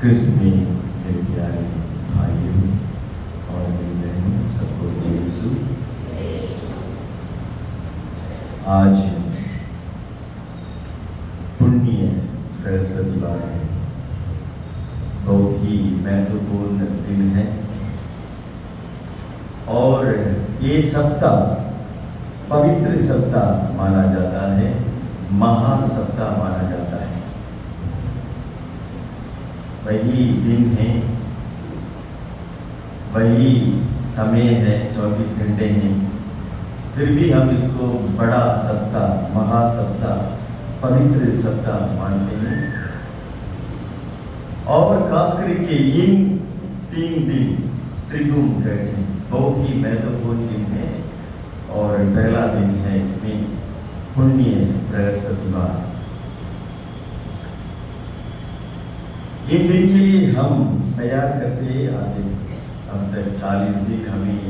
क्रिस्त में मेरे प्यारे भाइयों और मेरी बहनों, सबको जय यीशु। आज पुण्य बृहस्पतिवार है, बहुत ही महत्वपूर्ण दिन है और ये सप्ताह पवित्र सप्ताह माना जाता है, महासप्ताह माना जाता है। वही दिन है, वही समय है, 24 घंटे हैं, फिर भी हम इसको बड़ा सप्ताह, महासप्ताह, पवित्र सप्ताह मानते हैं। और खास करके इन 3 दिन त्रिदुम कहते हैं, बहुत ही महत्वपूर्ण दिन है और पहला दिन है इसमें पुण्य बृहस्पतिवार। इन दिन के लिए हम तैयार करते आते, अब तक 40 दिन हमें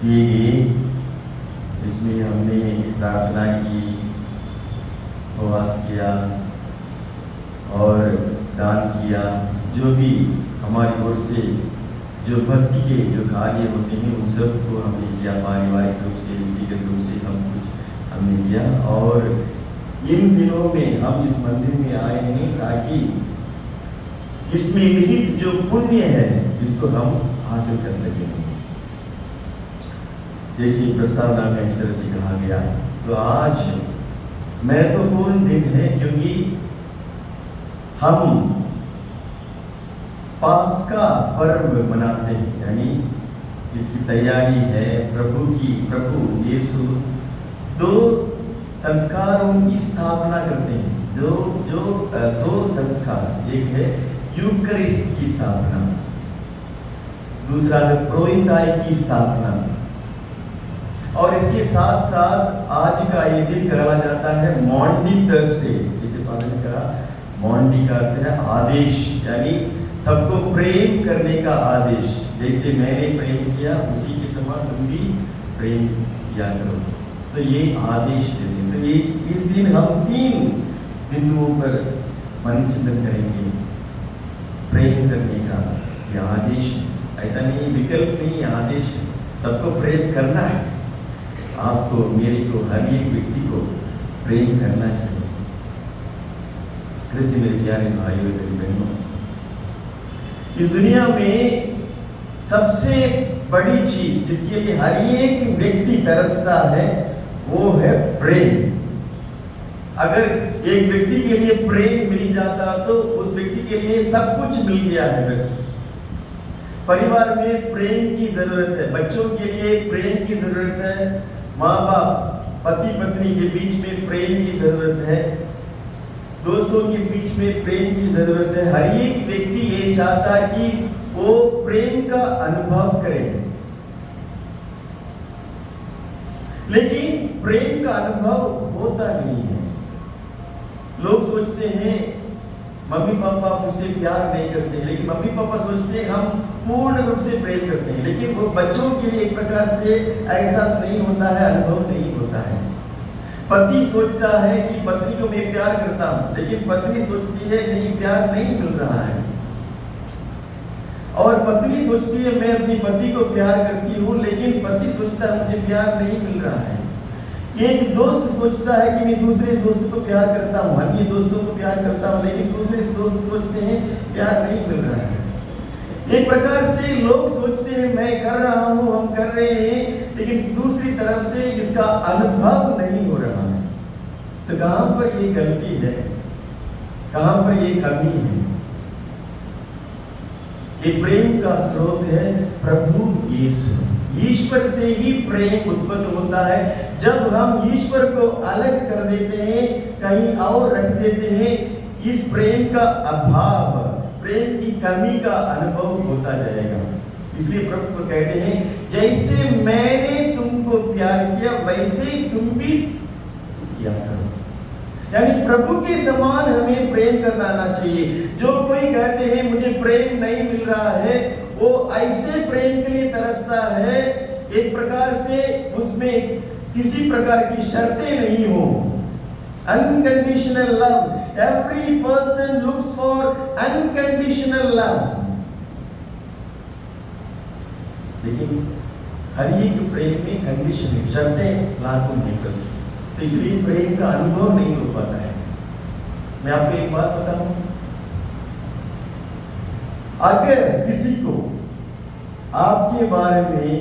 दिए गए। इसमें हमने प्रार्थना की, उपवास किया और दान किया। जो भी हमारी ओर से जो भक्ति के जो कार्य होते हैं उन सब को हमने किया, पारिवारिक रूप से, व्यक्तिगत रूप से हम कुछ हमने किया। और इन दिनों में हम इस मंदिर में आए हैं ताकि इसमें निहित जो पुण्य है इसको हम हासिल कर सकें। जैसे प्रस्तावना में इस तरह से कहा गया, तो आज महत्वपूर्ण दिन है क्योंकि हम पास्का पर्व मनाते हैं, यानी इसकी तैयारी है प्रभु यीशु 2 संस्कारों की स्थापना करते हैं। दो संस्कार, एक है यूकरिस्ट की स्थापना, दूसरा है प्रोइताई की स्थापना। और इसके साथ साथ आज का ये दिन कहा जाता है मॉन्डी थर्सडे। जिसे फादर ने कहा, मॉन्डी का अर्थ है आदेश, यानी सबको प्रेम करने का आदेश। जैसे मैंने प्रेम किया उसी के समान तुम भी प्रेम किया करो, तो ये आदेश देते हैं। तो ये इस दिन हम 3 बिंदुओं पर मन चिंतन करेंगे। प्रेम करने का ये आदेश, ऐसा नहीं विकल्प नहीं, आदेश है। सबको प्रेम करना है, आपको, मेरे को, हर एक व्यक्ति को प्रेम करना चाहिए। कृष्ण मेरे प्यारे भाइयों और बहनों, इस दुनिया में सबसे बड़ी चीज जिसके लिए हर एक व्यक्ति तरसता है वो है प्रेम। अगर एक व्यक्ति के लिए प्रेम मिल जाता तो उस व्यक्ति के लिए सब कुछ मिल गया है। बस परिवार में प्रेम की जरूरत है, बच्चों के लिए प्रेम की जरूरत है, माँ बाप पति पत्नी के बीच में प्रेम की जरूरत है, दोस्तों के बीच में प्रेम की जरूरत है। हर एक व्यक्ति ये चाहता है कि वो प्रेम का अनुभव करे, लेकिन प्रेम का अनुभव होता नहीं है। लोग सोचते हैं मम्मी पापा मुझसे प्यार नहीं करते, लेकिन मम्मी पापा सोचते हैं हम पूर्ण रूप से प्रेम करते हैं, लेकिन वो बच्चों के लिए एक प्रकार से एहसास नहीं होता है, अनुभव नहीं होता है। पति सोचता है कि पत्नी को मैं प्यार करता हूं, लेकिन पत्नी सोचती है नहीं, प्यार नहीं मिल रहा है। और पत्नी सोचती है मैं अपनी पति को प्यार करती हूं, लेकिन पति सोचता है मुझे प्यार नहीं मिल रहा है। एक दोस्त सोचता है कि मैं दूसरे दोस्त को प्यार करता हूं, अन्य दोस्तों को प्यार करता हूं, लेकिन दूसरे दोस्त सोचते हैं प्यार नहीं मिल रहा है। एक प्रकार से लोग सोचते हैं मैं कर रहा हूं, हम कर रहे हैं, लेकिन दूसरी तरफ से इसका अनुभव नहीं हो रहा है। तो कहां पर ये गलती है, कहां पर ये कमी है? ये प्रेम का स्रोत है प्रभु यीशु। ईश्वर से ही प्रेम उत्पन्न होता है। जब हम ईश्वर को अलग कर देते हैं, कहीं और रख देते हैं, इस प्रेम का अभाव, प्रेम की कमी का अनुभव होता जाएगा। इसलिए प्रभु को कहते हैं जैसे मैंने तुमको प्यार किया वैसे ही तुम भी किया करो। यानी प्रभु के समान हमें प्रेम करना आना चाहिए। जो कोई कहते हैं मुझे प्रेम नहीं मिल रहा है, वो ऐसे प्रेम के लिए तरसता है एक प्रकार से उसमें किसी प्रकार की शर्तें नहीं हो, unconditional love, every person looks for unconditional love. लेकिन हर एक प्रेम में कंडीशन है, शर्तें लागू नहीं कर सकती, तो इसलिए प्रेम का अनुभव नहीं हो पाता है। मैं आपको एक बात बताऊं, अगर किसी को आपके बारे में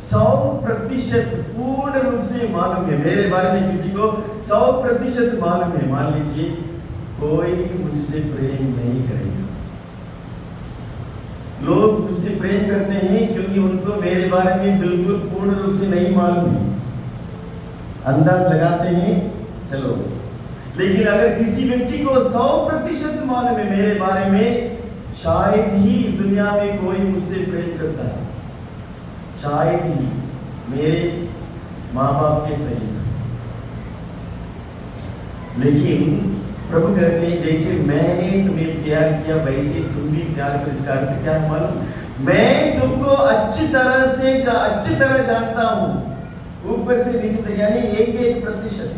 100% पूर्ण रूप से मालूम है, मेरे बारे में किसी को 100% मालूम है, मान लीजिए कोई मुझसे प्रेम नहीं करेगा। लोग मुझसे प्रेम करते हैं क्योंकि उनको मेरे बारे में बिल्कुल पूर्ण रूप से नहीं मालूम है, अंदाज लगाते हैं चलो। लेकिन अगर किसी व्यक्ति को 100% मालूम है मेरे बारे में, शायद ही इस दुनिया में कोई मुझसे प्रेम करता है, शायद ही मेरे माँ बाप के सहित। लेकिन प्रभु कहते हैं जैसे मैंने तुम्हें प्यार किया वैसे तुम भी प्यार करो। इसका अर्थ क्या है मालूम? मैं तुमको अच्छी तरह जानता हूं, ऊपर से नीचे तक, यानी 1%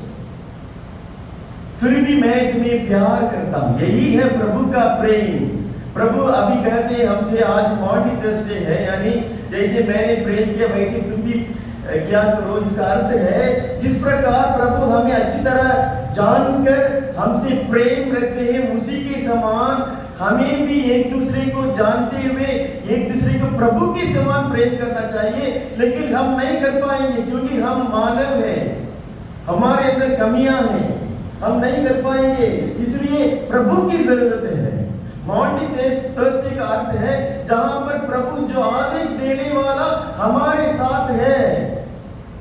फिर भी मैं तुम्हें प्यार करता हूं। यही है प्रभु का प्रेम। प्रभु अभी कहते हैं हमसे, आज मॉर्निंग थर्सडे है, यानी जैसे मैंने प्रेम किया वैसे तुम भी क्या करो। इसका अर्थ है जिस प्रकार प्रभु हमें अच्छी तरह जानकर हमसे प्रेम रखते हैं, उसी के समान हमें भी एक दूसरे को जानते हुए एक दूसरे को प्रभु के समान प्रेम करना चाहिए। लेकिन हम नहीं कर पाएंगे क्योंकि हम मानव हैं, हमारे अंदर कमियां हैं, हम नहीं कर पाएंगे, इसलिए प्रभु की जरूरत है। मॉर्निंग थर्सडे का अर्थ है जहां पर प्रभु जो आदेश देने वाला हमारे साथ है,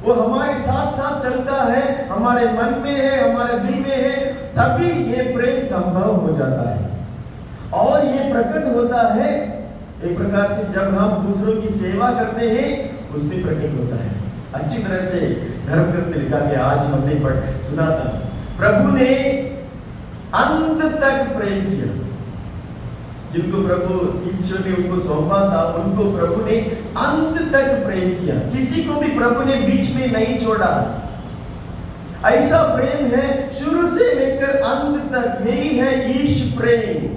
वो हमारे साथ साथ चलता है, हमारे मन में है, हमारे दिल में है, तभी ये प्रेम संभव हो जाता है। और ये प्रकट होता है एक प्रकार से जब हम दूसरों की सेवा करते हैं, उसमें प्रकट होता है। अच्छी तरह से धर्म ग्रंथ लिखा गया, आज हमने सुना था, प्रभु ने अंत तक प्रेम किया। जिनको प्रभु ईश्वर ने उनको सौंपा था, उनको प्रभु ने अंत तक प्रेम किया, किसी को भी प्रभु ने बीच में नहीं छोड़ा। ऐसा प्रेम है शुरू से लेकर अंत तक, यही है ईश प्रेम।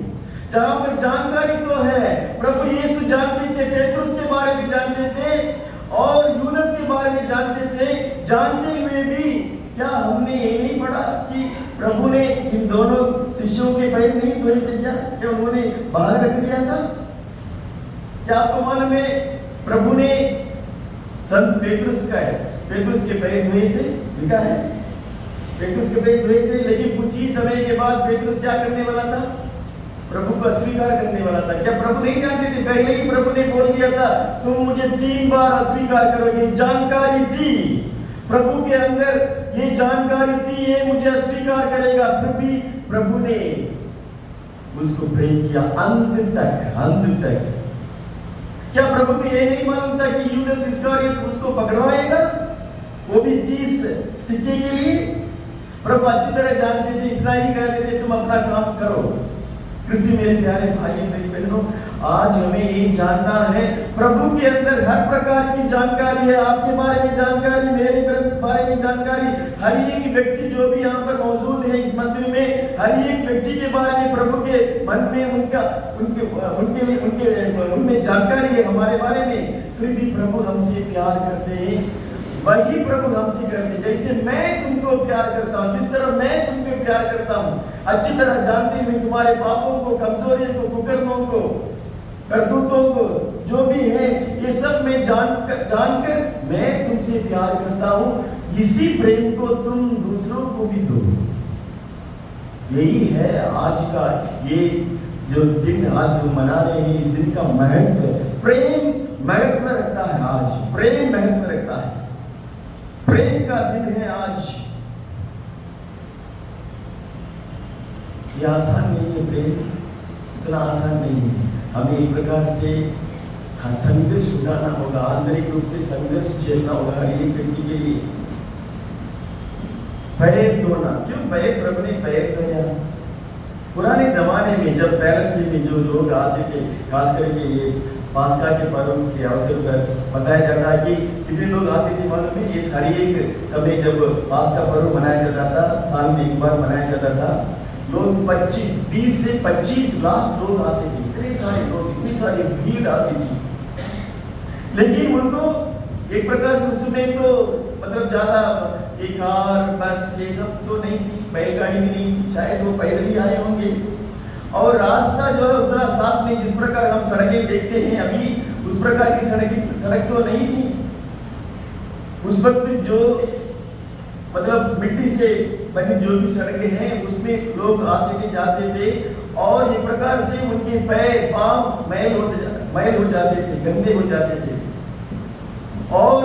जहां पर जानकारी तो है, प्रभु यीशु जानते थे, पेतरुस के बारे में जानते थे और यूदास के बारे में जानते थे, जानते हुए भी क्या हमने ये नहीं पढ़ा कि प्रभु ने इन दोनों शिष्यों के पैर नहीं धोए थे? क्या उन्होंने बाहर रख दिया था? क्या आपको मालूम है प्रभु ने संत पेतरुस के पैर धोए थे? लिखा है पेतरुस के पैर धोए थे। लेकिन कुछ ही समय के बाद पेतरुस क्या करने वाला था? प्रभु को अस्वीकार करने वाला था। क्या प्रभु नहीं जानते थे? पहले ही प्रभु ने बोल दिया था तुम मुझे 3 बार अस्वीकार करोगे। जानकारी थी प्रभु के अंदर, ये जानकारी थी ये मुझे अस्वीकार करेगा, फिर भी प्रभु ने उसको प्रेम किया अंत तक। क्या प्रभु को ये नहीं मालूम था कि यूदास इस्करियोत उसको पकड़वाएगा, वो भी 30 सिक्के के लिए? प्रभु अच्छी तरह जानते थे, इतना ही कहते थे तुम अपना काम करो। कृष्ण मेरे प्यारे भाई मेरी बहनों, आज हमें ये जानना है प्रभु के अंदर हर प्रकार की जानकारी है। आपके बारे में जानकारी, मेरे बारे में जानकारी, हर एक व्यक्ति जो भी यहाँ पर मौजूद है इस मंदिर में, हर एक व्यक्ति के बारे में प्रभु के मन में उनमें जानकारी है हमारे बारे में। फिर भी प्रभु हमसे प्यार करते हैं, वही प्रभु हमसे करते हैं। जैसे मैं तुमको प्यार करता हूँ, जिस तरह मैं तुमको प्यार करता हूँ, अच्छी तरह जानते हुए तुम्हारे पापों को, कमजोरियों को, कुकर्मों को, करतूतों को, जो भी है ये सब मैं जानकर मैं तुमसे प्यार करता हूँ। इसी प्रेम को तुम दूसरों को भी दो। यही है आज का ये जो दिन आज हम मना रहे हैं, इस दिन का महत्व। प्रेम महत्व रखता है, आज प्रेम महत्व रखता है, प्रेम का दिन है आज। ये आसान नहीं है, प्रेम इतना आसान नहीं है। हमें एक प्रकार से संघर्ष उठाना होगा, आंतरिक रूप से संघर्ष झेलना होगा हर एक व्यक्ति के लिए। पैर धोना, क्यों पैर प्रभु ने पैर धोया? पुराने जमाने में जब पैलेस्टीन में जो लोग आते थे, खास करके ये पास्का के पर्व के अवसर पर बताया जाता है कि कितने लोग आते थे मालूम है? ये सारी एक समय जब पास्का पर्व मनाया जाता था, साल में एक बार मनाया जाता था, लोग 20 से 25 लाख लोग आते थे, इतने सारे लोग, इतनी सारी भीड़ आती थी। लेकिन उनको एक प्रकार से उसमें तो मतलब ज्यादा ये कार बस ये सब तो नहीं थी, बैलगाड़ी भी नहीं थी, शायद वो पैदल ही आए होंगे। और रास्ता जो है उतना साफ नहीं, जिस प्रकार हम सड़कें देखते हैं अभी उस प्रकार की सड़क तो नहीं थी। उस वक्त जो मतलब मिट्टी से बनी जो भी सड़कें हैं उसमें लोग आते थे जाते थे, और एक प्रकार से उनके पैर पांव मैल हो जाते थे, गंदे हो जाते थे। और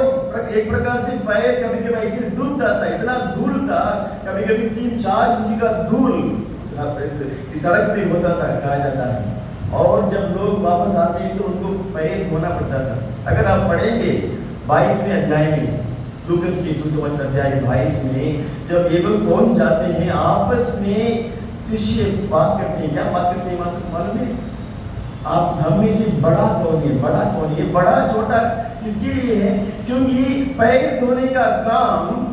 एक प्रकार से पैर कभी कभी ऐसे डूबता था, इतना धूल था, कभी कभी 3-4 इंच का धूल सड़क पे होता था, कहा जाता है। और जब लोग वापस आते हैं तो उनको पैर धोना पड़ता था। अगर आप पढ़ेंगे 22वें अध्याय में, लूकस की सुसमाचार अध्याय 22 में, जब ये लोग पहुंच जाते हैं आपस में शिष्य बात करते हैं, क्या बात करते हैं मालूम है? आप हम में से बड़ा कौन है, बड़ा कौन है? बड़ा छोटा किसके लिए है? क्योंकि पैर धोने का काम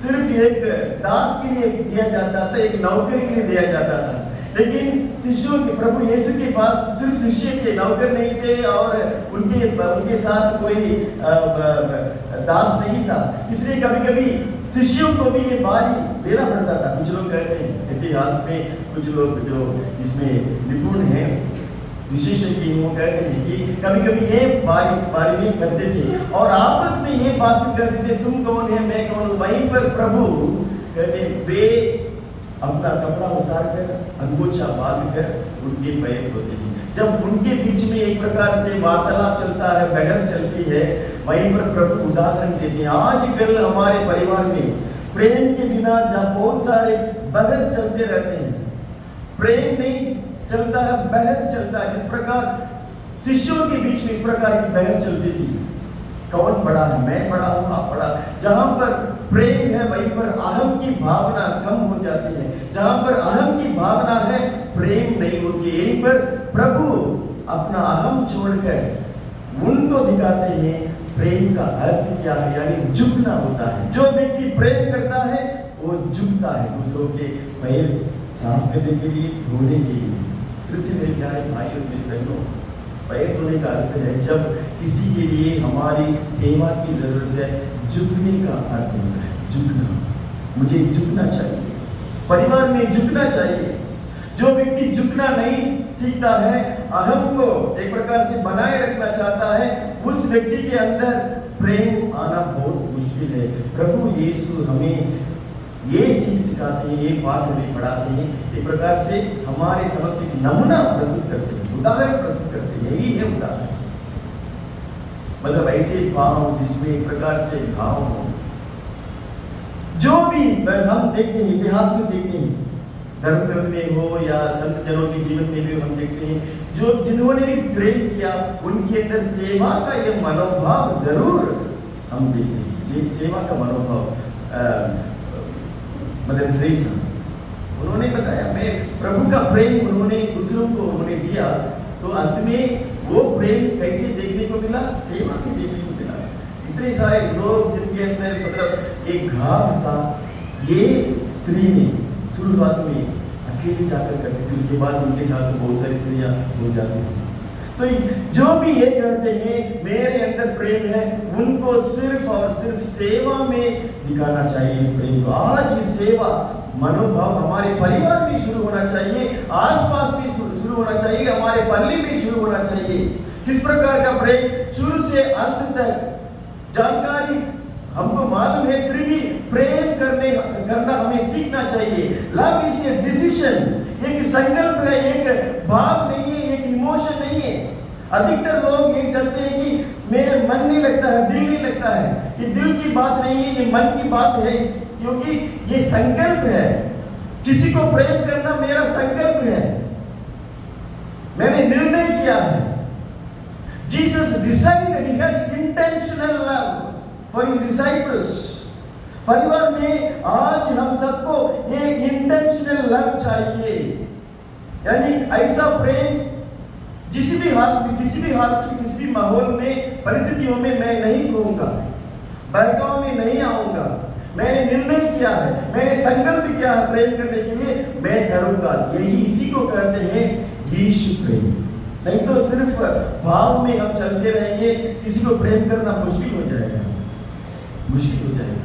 सिर्फ एक दास के लिए दिया जाता था, एक नौकर के लिए दिया जाता था। लेकिन शिष्यों के प्रभु यीशु के पास सिर्फ शिष्य थे, नौकर नहीं थे, और उनके साथ कोई दास नहीं था। इसलिए कभी कभी शिष्यों को भी ये बारी देना पड़ता था। कुछ लोग कहते हैं इतिहास में, कुछ लोग जो इसमें निपुण हैं, विशेषज्ञ, वो कहते हैं कि कभी कभी ये बारी में करते थे और आपस में ये बातचीत करते थे, तुम कौन है, मैं कौन हूं। वहीं पर प्रभु कहते वे अपना कपड़ा उतार कर अंगोछा बांध कर उनके पैर धोते हैं। जब उनके बीच में एक प्रकार से वार्तालाप चलता है, बहस चलती है, वहीं पर प्रभु उदाहरण देते हैं। आजकल हमारे परिवार में प्रेम के बिना जहाँ बहुत सारे बहस चलते रहते हैं, प्रेम नहीं चलता है, बहस चलता है। जिस प्रकार शिष्यों के बीच में इस प्रकार की बहस चलती थी, कौन बड़ा है, मैं बड़ा हूं, आप बड़ा। जहां पर प्रेम है वहीं पर अहम की भावना कम हो जाती है। जहां पर अहम की भावना है प्रेम नहीं होती। यहीं पर प्रभु अपना अहम छोड़कर उनको दिखाते हैं प्रेम का अर्थ क्या है, यानी झुकना होता है। जो व्यक्ति प्रेम करता है वो झुकता है दूसरों के पैर साफ करने के लिए, धोने के लिए। इसलिए मेरे प्यारे भाई और मेरी बहनों, पैर धोने का अर्थ है जब किसी के लिए हमारी सेवा की जरूरत है, झुकने का अर्थ होता है। झुकना, मुझे झुकना चाहिए, परिवार में झुकना चाहिए। जो व्यक्ति झुकना नहीं सीखता है, अहम को एक प्रकार से बनाए रखना चाहता है, उस व्यक्ति के अंदर प्रेम आना बहुत मुश्किल है। प्रभु यीशु हमें ये सिखाते हैं, ये बात हमें पढ़ाते हैं, एक प्रकार से हमारे समक्ष एक नमूना प्रस्तुत करते हैं, उदाहरण प्रस्तुत करते हैं। यही है उदाहरण, मतलब ऐसे भाव जिसमें एक प्रकार से भाव हो। जो भी हम देखते हैं, इतिहास में देखते हैं, धर्म ग्रंथ में हो या संत जनों के जीवन में भी हम देखते हैं, जो जिन्होंने भी प्रेम किया उनके अंदर सेवा का यह मनोभाव जरूर हम देखते हैं। सेवा का मनोभाव, मदर टेरेसा उन्होंने बताया, मैं प्रभु का प्रेम उन्होंने दूसरों को उन्होंने दिया, तो अंत में वो प्रेम कैसे देखने को मिला, सेवा में देखने को मिला। इतने सारे लोग जिनके अंदर मतलब एक घाव था, ये स्त्री ने शुरुआत में अकेले जाकर करती थी, उसके बाद उनके साथ बहुत सारी स्त्रियां हो जाती थी। तो जो भी ये कहते हैं मेरे अंदर प्रेम है, उनको सिर्फ और सिर्फ सेवा में दिखाना चाहिए इस प्रेम को। आज इस सेवा मनोभाव हमारे परिवार में शुरू होना चाहिए, आसपास भी शुरू होना चाहिए, हमारे पल्ली में शुरू होना चाहिए। किस प्रकार का प्रेम, शुरू से अंत तक जानकारी हमको मालूम है, फिर भी प्रेम करना हमें सीखना चाहिए। लव इज ए डिसीजन, एक संकल्प है, एक भाव नहीं है, एक इमोशन नहीं है। अधिकतर लोग ये चलते हैं कि मेरे मन नहीं लगता है, दिल नहीं लगता है। ये दिल की बात नहीं है, ये मन की बात है, क्योंकि ये संकल्प है। किसी को प्रेम करना मेरा संकल्प है, मैंने निर्णय किया है। Jesus decided, he had intentional love for his disciples. परिवार में आज हम सबको ये इंटेंशनल लव चाहिए, यानी ऐसा प्रेम किसी भी हालत में, किसी भी माहौल में, परिस्थितियों में मैं नहीं खोऊंगा, बहकाव में नहीं आऊंगा। मैंने निर्णय किया है, मैंने संकल्प किया है प्रेम करने के लिए, मैं करूंगा। यही इसी को कहते हैं यीशु प्रेम। नहीं तो सिर्फ भाव में हम चलते रहेंगे, किसी को प्रेम करना मुश्किल हो जाएगा, मुश्किल हो जाएगा।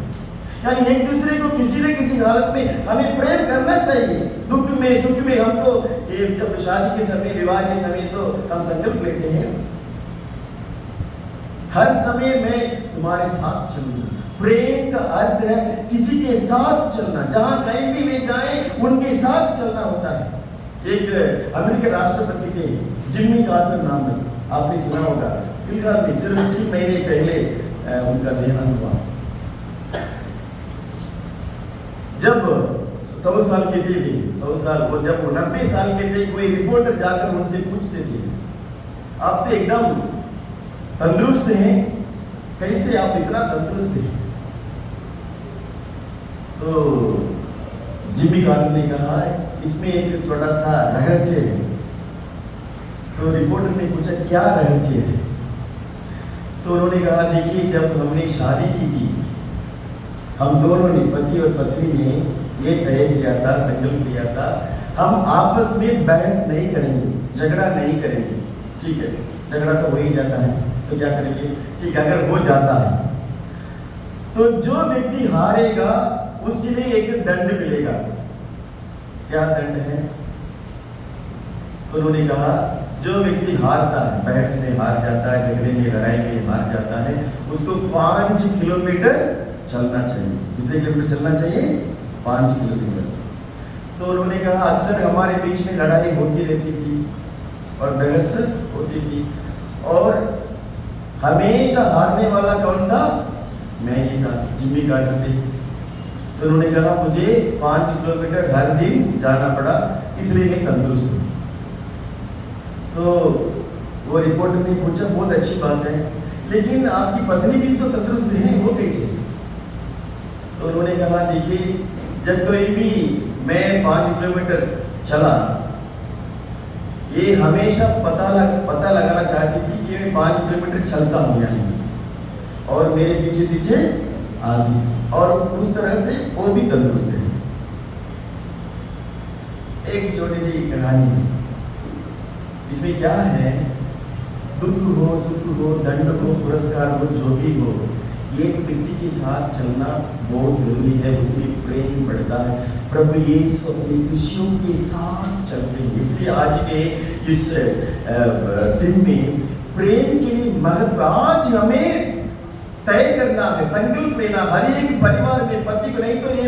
यानी एक दूसरे को किसी न किसी हालत में हमें प्रेम करना चाहिए, दुख में सुख में। हम तो जब शादी के समय, विवाह के समय तो हम संकल्प लेते हैं, हर समय मैं तुम्हारे साथ चलूंगा। प्रेम का अर्थ है किसी के साथ चलना, जहां कहीं भी वे जाए उनके साथ चलना होता है। एक अमेरिकी राष्ट्रपति थे, जिम्मी कार्टर नाम है, आपने सुना होगा। फिलहाल में सिर्फ 3 महीने पहले उनका देहांत हुआ। जब 100 साल के थे, 100 साल, वो जब 90 साल के थे, कोई रिपोर्टर जाकर उनसे पूछते थे, आप तो एकदम तंदुरुस्त हैं, कैसे आप इतना तंदुरुस्त हैं? तो जिम्मी कार्टर ने कहा इसमें एक छोटा सा रहस्य है। तो रिपोर्टर ने पूछा क्या रहस्य है? तो उन्होंने कहा देखिए, जब हमने शादी की थी, हम दोनों ने, पति और पत्नी ने ये तय किया था, संकल्प लिया था, हम आपस में बहस नहीं करेंगे, झगड़ा नहीं करेंगे। ठीक है, झगड़ा तो हो ही जाता है, तो क्या करेंगे? ठीक, अगर हो जाता है तो जो व्यक्ति हारेगा उसके लिए एक दंड मिलेगा। क्या दंड है? तो उन्होंने कहा जो व्यक्ति हारता है, बहस में हार जाता है, झगड़े में, लड़ाई में हार जाता है, उसको 5 किलोमीटर चलना चाहिए। कितने किलोमीटर चलना चाहिए? 5 किलोमीटर। तो उन्होंने कहा अक्सर हमारे बीच में लड़ाई होती रहती थी और बहस होती थी, और हमेशा हारने वाला कौन था? मैं ही था, जिम्मी कार्टर थे। तो उन्होंने कहा मुझे 5 किलोमीटर हर दिन जाना पड़ा, इसलिए मैं तंदुरुस्त हूँ। तो वो रिपोर्टर ने पूछा बहुत अच्छी बात है, लेकिन आपकी पत्नी भी तो तंदुरुस्त है, वो कैसे? तो उन्होंने कहा देखिए, जब कोई भी मैं 5 किलोमीटर चला, ये हमेशा पता लगाना चाहती थी कि मैं 5 किलोमीटर चलता हूँ या नहीं, और मेरे पीछे पीछे आती थी, और उस तरह से वो भी तंदुरुस्त है। एक छोटी सी कहानी है, इसमें क्या है, दुख हो, सुख हो, दंड हो, पुरस्कार हो, जो भी हो, एक व्यक्ति के साथ चलना बहुत जरूरी है, उसमें प्रेम बढ़ता है। प्रभु यीशु अपने शिष्यों के साथ चलते हैं, इसलिए आज के इस दिन में प्रेम के लिए महत्व आज हमें तय करना है, संकल्प लेना। हर एक परिवार में पति को, नहीं तो ये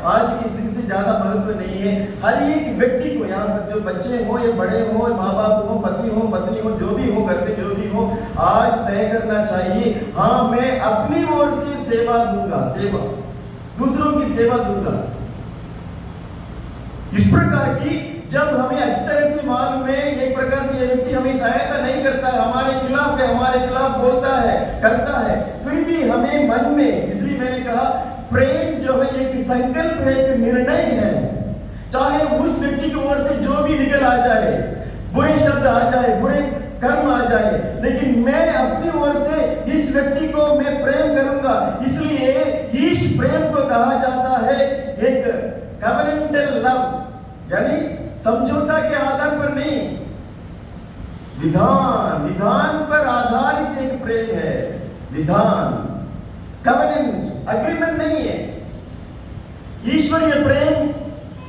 आज की इस दिन से ज्यादा महत्व नहीं है, हर एक व्यक्ति को, यहाँ पर जो बच्चे हो या बड़े हो, माँ बाप हो, पति हो, पत्नी हो, जो भी हो, घर पे जो भी हो, आज तय करना चाहिए, हाँ मैं अपनी ओर से सेवा दूंगा, सेवा, दूसरों की सेवा दूंगा। इस प्रकार की जब हमें अच्छी तरह से मालूम है एक प्रकार से ये व्यक्ति हमें सहायता नहीं करता है, हमारे खिलाफ है, हमारे खिलाफ बोलता है, करता है, फिर भी हमें मन में, इसलिए मैंने कहा प्रेम जो है एक संकल्प है, एक निर्णय है। चाहे उस व्यक्ति की ओर से जो भी निकल आ जाए, बुरे शब्द आ जाए, बुरे कर्म आ जाए, लेकिन मैं अपनी ओर से इस व्यक्ति को मैं प्रेम करूंगा। इसलिए इस प्रेम को कहा जाता है एक कवेनेंटल लव, यानी समझौता के आधार पर नहीं, विधान पर आधारित एक प्रेम है। विधान, कवेनेंट, एग्रीमेंट नहीं है। ईश्वरीय प्रेम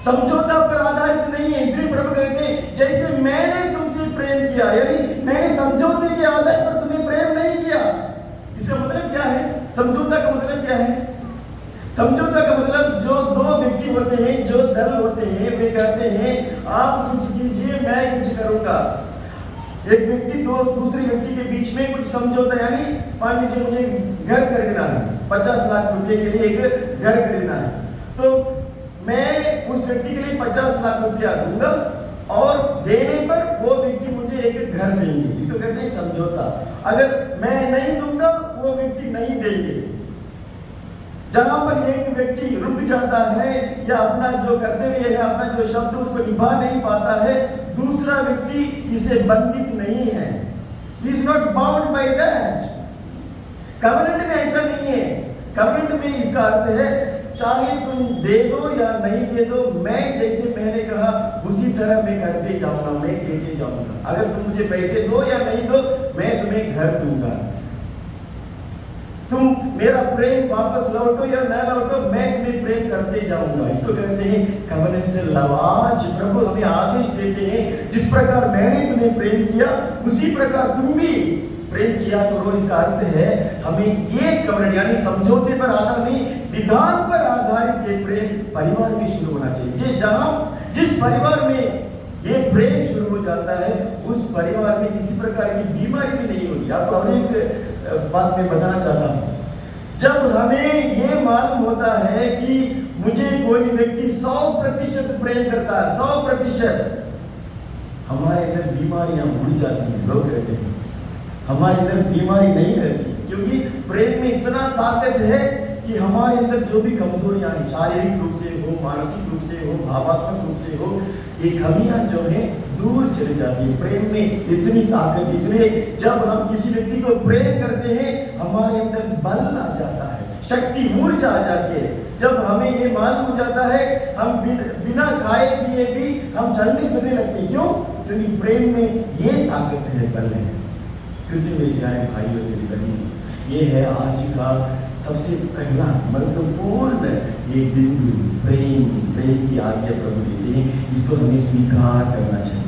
समझौता पर आधारित नहीं है। इसलिए प्रभु कहते हैं जैसे मैंने तुमसे प्रेम किया, यानी मैंने समझौते के आधार पर तुम्हें प्रेम नहीं किया। इसका मतलब क्या है? समझौता का मतलब क्या है? समझौता का मतलब जो दो व्यक्ति होते हैं, जो दल होते हैं, वे कहते हैं आप कुछ कीजिए, मैं कुछ करूंगा। एक व्यक्ति दूसरे व्यक्ति के बीच में कुछ समझौता, यानी मान लीजिए मुझे घर खरीदना है, 50 लाख रुपए के लिए एक घर खरीदना है, तो मैं उस व्यक्ति के लिए 50 लाख रुपया दूंगा और देने पर वो व्यक्ति मुझे एक घर देंगे। इसको कहते हैं समझौता। अगर मैं नहीं दूंगा, वो व्यक्ति नहीं देंगे। जहां पर एक व्यक्ति रुक जाता है या अपना जो कर्तव्य है, अपना जो शब्द उसको निभा नहीं पाता है, दूसरा व्यक्ति इसे बंधित नहीं है। He is not bound by that. Covenant में ऐसा नहीं है। कवेनेंट में इसका अर्थ है चाहे तुम दे दो या नहीं दे दो, मैं जैसे मैंने कहा उसी तरह मैं करते जाऊंगा, मैं देते जाऊंगा। अगर तुम मुझे पैसे दो या नहीं दो, मैं तुम्हें घर दूंगा। तुम मेरा प्रेम वापस लौटो या न लौटो, मैं तुम्हें प्रेम करते जाऊंगा। इसको कहते हैं कवनेंटल लव। आज प्रभु हमें आदेश देते हैं, जिस प्रकार मैंने तुम्हें प्रेम किया उसी प्रकार तुम भी प्रेम किया करो। इसका अर्थ है हमें ये कवनेंट यानी समझौते पर आधार नहीं, विधान पर आधारित ये प्रेम परिवार में शुरू होना चाहिए। ये जहां जिस परिवार में ये प्रेम शुरू हो जाता है, उस परिवार में किसी प्रकार की बीमारी भी नहीं होती। आपको और एक बात मैं बताना चाहता हूं, जब हमें ये मालूम होता है कि मुझे कोई व्यक्ति 100% प्रेम करता है, 100%, हमारे अंदर बीमारियां उड़ जाती हैं। लोग कहते हैं हमारे अंदर बीमारी नहीं रहती, क्योंकि प्रेम में इतना ताकत है कि हमारे अंदर जो भी कमजोरियां हैं, शारीरिक रूप से हो, मानसिक रूप से हो, भावात्मक रूप से हो, ये कमियां जो है दूर चली जाती है। प्रेम में इतनी ताकत, इसलिए जब हम किसी व्यक्ति को प्रेम करते हैं, हमारे अंदर बल आ जाता है, शक्ति, ऊर्जा आ जाती है। जब हमें ये मालूम हो जाता है, हम बिना खाए पिए भी हम चलने फिरने लगते हैं। क्यों? क्योंकि प्रेम में ये ताकत है, बल है। कृषि में प्यारे भाई और मेरी बहन, ये है आज का सबसे पहला महत्वपूर्ण ये बिंदु, प्रेम की आज्ञा प्रभु देते हैं। इसको हमें स्वीकार करना चाहिए।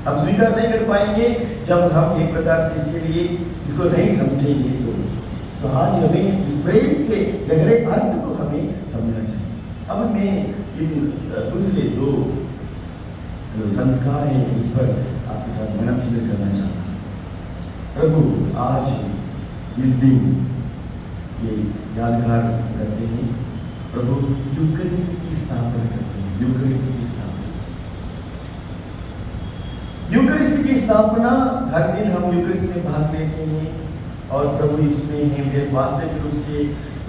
हम स्वीकार नहीं कर पाएंगे जब हम एक प्रकार से इसके लिए इसको नहीं समझेंगे। तो आज हमें इस प्रेम के गहरे अर्थ को हमें समझना चाहिए। अब मैं इन दूसरे दो जो संस्कार हैं उस पर आपके साथ मनन करना चाहता हूँ। प्रभु आज इस दिन ये यादगार करते हैं, प्रभु यूकरिस्ट की स्थापना करते हैं। यूकरिस्ट की स्थापना, यूकरिस्ट की स्थापना, हर दिन हम यूकरिस्ट में भाग लेते हैं और प्रभु इसमें हमें वास्तविक रूप से,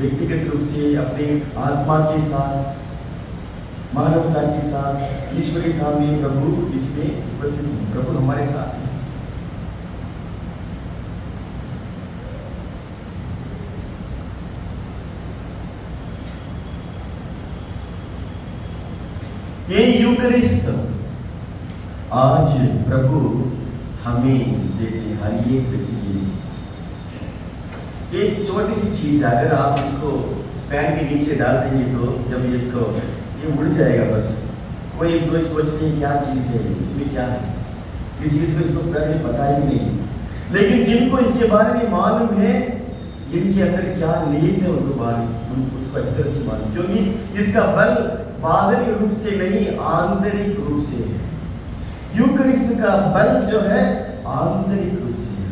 व्यक्तिगत रूप से, अपने आत्मा के साथ, मानवता के साथ, ईश्वरीय काम में प्रभु इसमें उपस्थित हैं। प्रभु हमारे साथ हैं। ये यूकरिस्ट आज प्रभु हमें देते हैं, हर एक व्यक्ति के लिए। एक छोटी सी चीज है, अगर आप इसको पैन के नीचे डाल देंगे तो जब ये उड़ जाएगा। बस कोई एक दो सोचते हैं क्या चीज है, इसमें क्या है, किसी को इसको पहले पता ही नहीं। लेकिन जिनको इसके बारे में मालूम है, इनके अंदर क्या निहित है उनको मालूम, उसको अच्छी तरह से मालूम, क्योंकि इसका बल बाहरी रूप से नहीं, आंतरिक रूप से है। यूकरिस्ट का बल जो है आंतरिक रूप से है।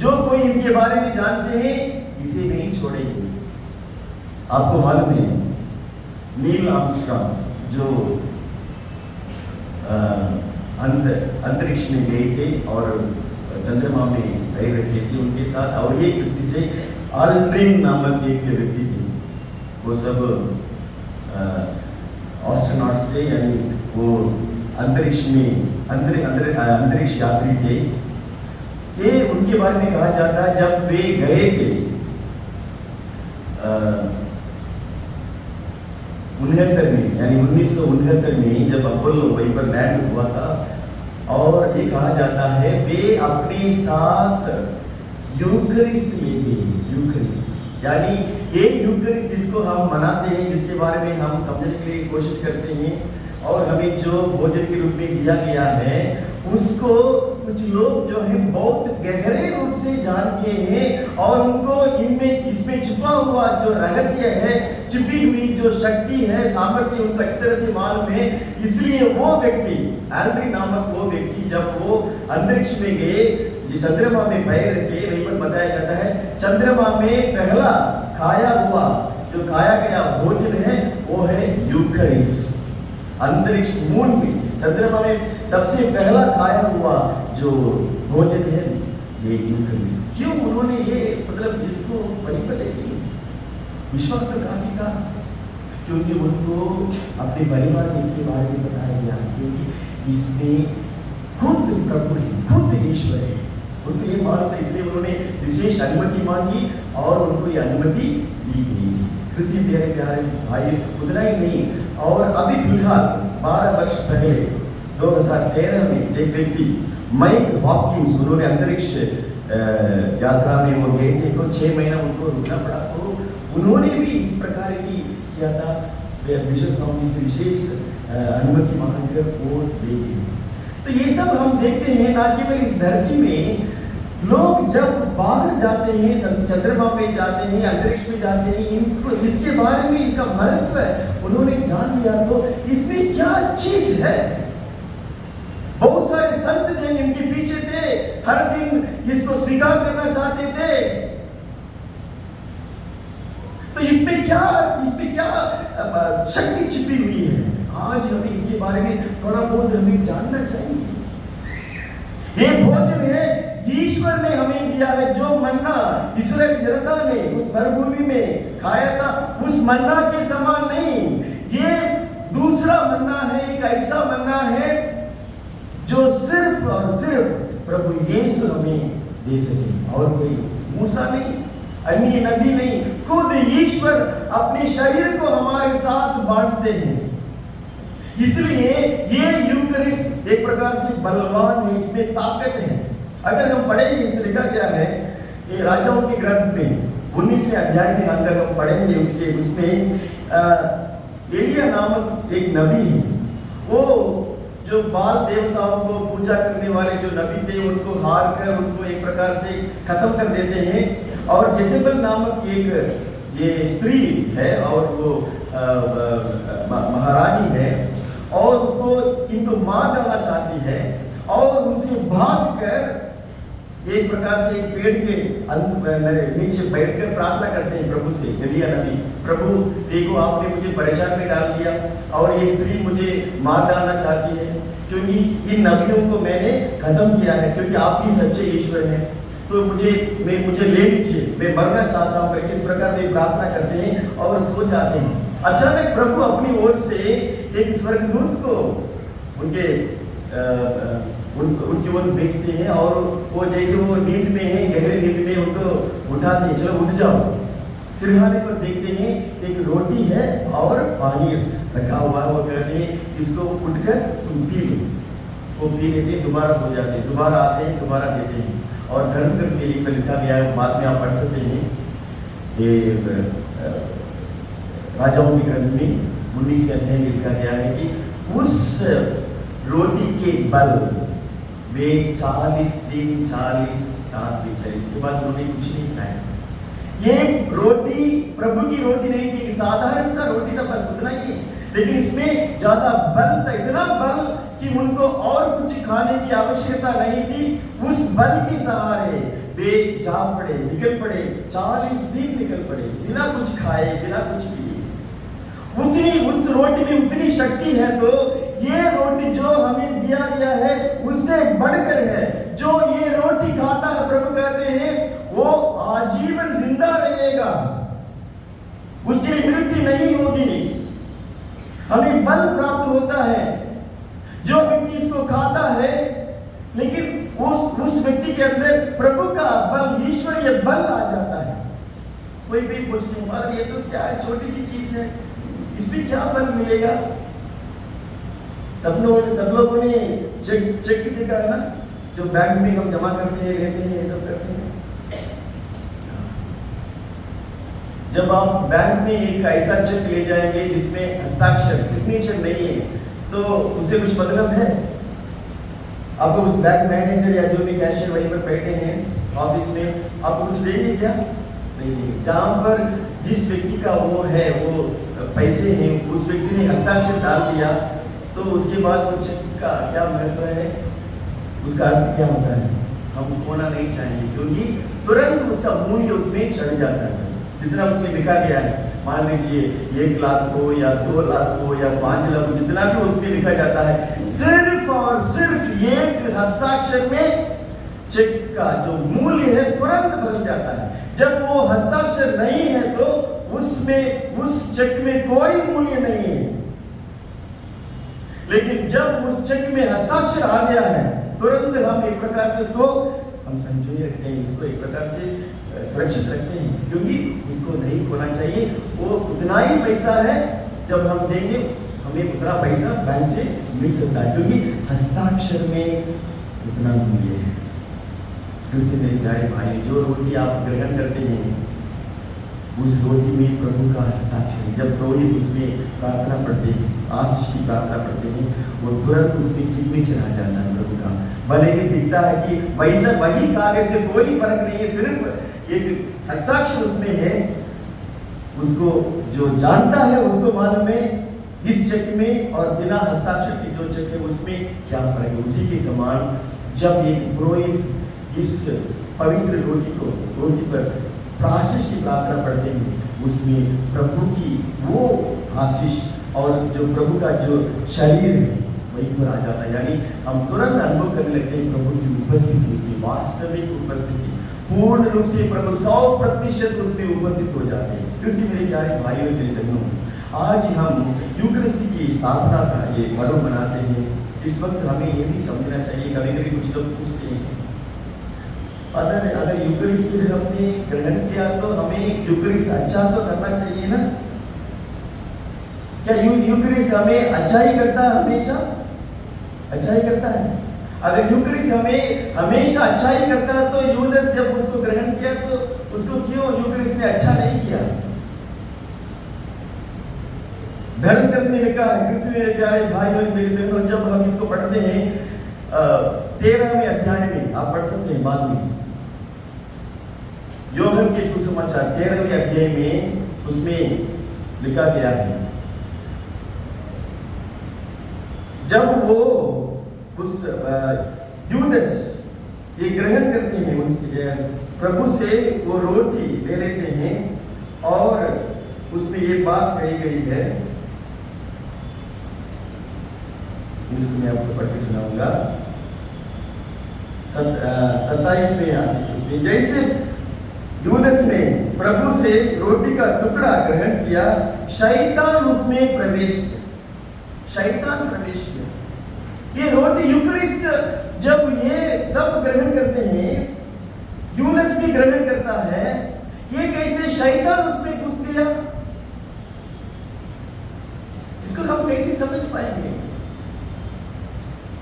जो कोई इनके बारे में जानते हैं, इसे नहीं छोड़ेंगे। आपको मालूम है नील आर्मस्ट्रांग जो अंतरिक्ष में गए थे और चंद्रमा में पैर रखे थे, उनके साथ और एक व्यक्ति से आल्ड्रिन नामक एक व्यक्ति थे। वो सब एस्ट्रोनॉट्स थे, यानी वो अंतरिक्ष में अंतरिक्ष यात्री थे। ये उनके बारे में कहा जाता है, जब वे गए थे 69 में, यानी 1969 में जब अपोलो वहीं पर लैंड हुआ था, और ये कहा जाता है वे अपने साथ यूकरिस्ट ले गए। यूकरिस्ट यानी ये यूकरिस्ट जिसको हम मनाते हैं, जिसके बारे में हम समझने के लिए कोशिश करते हैं और हमें जो भोजन के रूप में दिया गया है, उसको कुछ लोग जो है बहुत गहरे रूप से जानते हैं और उनको इसमें छुपा हुआ जो रहस्य है, छिपी हुई जो शक्ति है, सामर्थ्य उनको अच्छी तरह से मालूम है। इसलिए वो व्यक्ति, एल्ड्रिन नामक वो व्यक्ति, जब वो अंतरिक्ष में गए, चंद्रमा में पैर रखे, वहीं पर बताया जाता है चंद्रमा में पहला खाया हुआ जो खाया गया भोजन है वो है यूकरिस्ट। अंतरिक्ष मून में, चंद्रमा में सबसे पहला खाया हुआ जो भोजन है ये यूकरिस्ट। क्यों उन्होंने ये मतलब इसको परिपले की विश्वास तो काफी था, क्योंकि उनको अपने परिवार में इसके बारे में बताया गया, क्योंकि इसमें खुद प्रभु है, खुद ईश्वर है। उनको ये मालूम था, इसलिए उन्होंने विशेष अनुमति मांगी और उनको ये अनुमति दी गई। क्रिस्ती प्यारे प्यारे भाई, उतना ही नहीं, और अभी फिलहाल 12 वर्ष पहले 2013 में एक व्यक्ति माइक हॉपकिंस, उन्होंने अंतरिक्ष यात्रा में वो गए थे, तो 6 महीना उनको रुकना पड़ा। तो उन्होंने भी इस प्रकार की किया था, बिशप स्वामी से विशेष अनुमति मांगकर वो दे दी। तो ये सब हम देखते हैं, ना केवल इस धरती में लोग जब बाहर जाते हैं, चंद्रमा पे जाते हैं, अंतरिक्ष में जाते हैं, इनको इसके बारे में, इसका महत्व उन्होंने जान लिया, तो इसमें क्या चीज है। बहुत सारे संत जन इनके पीछे थे, हर दिन इसको स्वीकार करना चाहते थे। तो इसमें क्या शक्ति छिपी हुई है, आज हमें इसके बारे में थोड़ा बहुत हमें जानना चाहिए। ये भोजन है ईश्वर ने हमें दिया है, जो मन्ना इस्राएल जनता ने उस मरुभूमि में खाया था, उस मन्ना के समान नहीं, ये दूसरा मन्ना है, एक ऐसा मन्ना है जो सिर्फ और सिर्फ प्रभु यीशु हमें दे सके, और कोई मूसा नहीं, अन्य नबी नहीं, खुद ईश्वर अपने शरीर को हमारे साथ बांटते हैं। इसलिए ये यूकरिस्ट एक प्रकार से बलवान है, इसमें ताकत है। अगर हम पढ़ेंगे, इसमें लिखा गया है ये राजाओं के ग्रंथ में 19वें अध्याय में अगर हम पढ़ेंगे, उसमें एलिया नामक एक नबी है, वो जो बाल देवताओं को पूजा करने वाले जो नबी थे, उनको हार कर उनको एक प्रकार से खत्म कर देते हैं। और जेसेबेल नामक एक ये स्त्री है, और वो महारानी है, और उसको इनको मार डालना चाहती है, और उनसे भागकर एक प्रकार से एक पेड़ के नीचे बैठकर प्रार्थना करते हैं प्रभु से, एलिया नबी, प्रभु देखो आपने मुझे परेशान में डाल दिया, और ये स्त्री मुझे मार डालना चाहती है, क्योंकि इन नबियों को मैंने खत्म किया है, क्योंकि आप ही सच्चे ईश्वर हैं, तो मुझे ले लीजिए, मैं मरना चाहता हूँ करके इस प्रकार वे प्रार्थना करते हैं और सो जाते हैं। अचानक प्रभु अपनी ओर से एक स्वर्गदूत को उनकी ओर भेजते हैं, और वो जैसे वो नींद में है, गहरे नींद में उनको उठाते हैं, चलो उठ जाओ। सिरहाने पर देखते हैं एक रोटी है और पानी रखा हुआ है, वो कहते हैं इसको उठकर तुम पी लो। वो पी लेते हैं, दोबारा सो जाते हैं, दोबारा आते हैं, दोबारा देते हैं। और धर्म करके एक लिखा गया है, बाद में आप पढ़ सकते हैं, ये राजाओं के ग्रंथ में 19वें अध्याय में लिखा गया है कि उस रोटी के बल वे 40 दिन 40 रात बिछे, उसके बाद उन्होंने कुछ नहीं खाया। ये रोटी प्रभु की रोटी नहीं थी, साधारण सा रोटी था, बस उतना ही है, लेकिन इसमें ज्यादा बल था, इतना बल कि उनको और कुछ खाने की आवश्यकता नहीं थी। उस बल के सहारे वे जा पड़े, निकल पड़े, 40 दिन निकल पड़े, बिना कुछ खाए, बिना कुछ पिए। उस रोटी में उतनी शक्ति है, तो ये रोटी जो हमें दिया गया है उससे बढ़कर है। जो ये रोटी खाता है, प्रभु कहते हैं वो आजीवन जिंदा रहेगा, उसकी मृत्यु नहीं होगी, हमें बल प्राप्त होता है। जो व्यक्ति इसको खाता है, लेकिन उस व्यक्ति के अंदर प्रभु का बल, ईश्वरीय बल आ जाता है। कोई भी पूछते हैं, ये तो क्या है, छोटी सी चीज है, इसमें क्या बल मिलेगा? सब लोगों ने चेक देखा है ना, जो बैंक में हम जमा करते हैं, लेते हैं, ये सब करते हैं। जब आप बैंक में एक ऐसा चेक ले जाएंगे जिसमें हस्ताक्षर, सिग्नेचर नहीं है, तो उसे कुछ मतलब है? आपको कुछ बैंक मैनेजर या जो भी कैशियर वहीं पर बैठे हैं ऑफिस में, आपको कुछ देंगे क्या? नहीं देंगे। जहाँ पर जिस व्यक्ति का वो है, वो पैसे हैं, उस व्यक्ति ने हस्ताक्षर डाल दिया, तो उसके बाद वो चेक का क्या महत्व है, उसका अर्थ क्या होता है? हम खोना नहीं चाहिए, क्योंकि तुरंत उसका मूल्य उसमें चढ़ जाता है। जितना उसमें लिखा गया है, मान लीजिए 1 लाख हो या 2 लाख हो या 5 लाख, जितना भी उसमें लिखा जाता है, सिर्फ और सिर्फ एक हस्ताक्षर में चेक का जो मूल्य है तुरंत बदल जाता है। जब वो हस्ताक्षर नहीं है तो उसमें, उस चेक में कोई मूल्य नहीं है, लेकिन जब उस चेक में हस्ताक्षर आ गया है, तुरंत हम एक प्रकार से उसको हम संजोए रखते हैं, इसको एक प्रकार से सुरक्षित रखते हैं, क्योंकि उसको नहीं खोना चाहिए। वो उतना ही पैसा है, जब हम देंगे हमें उतना पैसा बैंक से मिल सकता है, क्योंकि हस्ताक्षर में उतना मूल्य है। दूसरे मेरे प्यारे भाई, जो रोटी आप ग्रहण करते हैं उस रोटी में प्रभु का हस्ताक्षर है। जब पुरोहित उसमें प्रार्थना पढ़ते हैं, आशीष की प्रार्थना पढ़ते हैं, वो तुरंत उसमें सिग्नेचर आ जाता है प्रभु का। भले ही दिखता है कि वैसा वही कागज से कोई फर्क नहीं है, सिर्फ एक हस्ताक्षर उसमें है। उसको जो जानता है उसको मालूम है इस चेक में और बिना हस्ताक्षर के जो चेक है उसमें क्या फर्क है। उसी के समान जब एक पुरोहित इस पवित्र रोटी पर प्रायश्चित की प्रार्थना पढ़ते हैं, उसमें प्रभु की वो आशीष और जो प्रभु का जो शरीर है वही पर आ जाता है। यानी हम तुरंत अनुभव करने लगते हैं प्रभु की उपस्थिति की, वास्तविक उपस्थिति, पूर्ण रूप से प्रभु 100% उसमें उपस्थित हो जाते हैं। इसलिए मेरे प्यारे भाइयों और बहनों, आज हम यूकरिस्ती की स्थापना का ये पर्व मनाते हैं। इस वक्त हमें ये भी समझना चाहिए, कभी कभी कुछ लोग पूछते हैं अगर यूकरिस्ट हमने ग्रहण किया तो हमें यूकरिस्ट अच्छा तो करना चाहिए ना? क्या यूकरिस्ट हमें अच्छा ही करता है? हमेशा अच्छा ही करता है। अगर यूकरिस्ट हमें हमेशा अच्छा ही करता है तो यूदास जब उसको ग्रहण किया तो उसको क्यों यूकरिस्ट ने अच्छा नहीं किया? धर्म ग्रंथ में लिखा है, क्रिस्त मेरे प्यारे भाई और मेरी बहनों, जब हम इसको पढ़ते हैं 13वें अध्याय में, आप पढ़ सकते हैं बाद में, यूहन्ना के सुसमाचार 13वें अध्याय में उसमें लिखा गया है, जब वो उस यूदास ये ग्रहण करते हैं, उनसे प्रभु से वो रोटी ले लेते हैं और उसमें ये बात कही गई है, इसको मैं आपको पढ़ के सुनाऊंगा। 27वें उसमें, जैसे यूदास ने प्रभु से रोटी का टुकड़ा ग्रहण किया, शैतान उसमें प्रवेश किया। शैतान प्रवेश किया। ये रोटी यूकरिस्ट जब ये सब ग्रहण करते हैं, यूदास भी ग्रहण करता है, ये कैसे शैतान उसमें घुस गया? इसको हम कैसे समझ पाएंगे?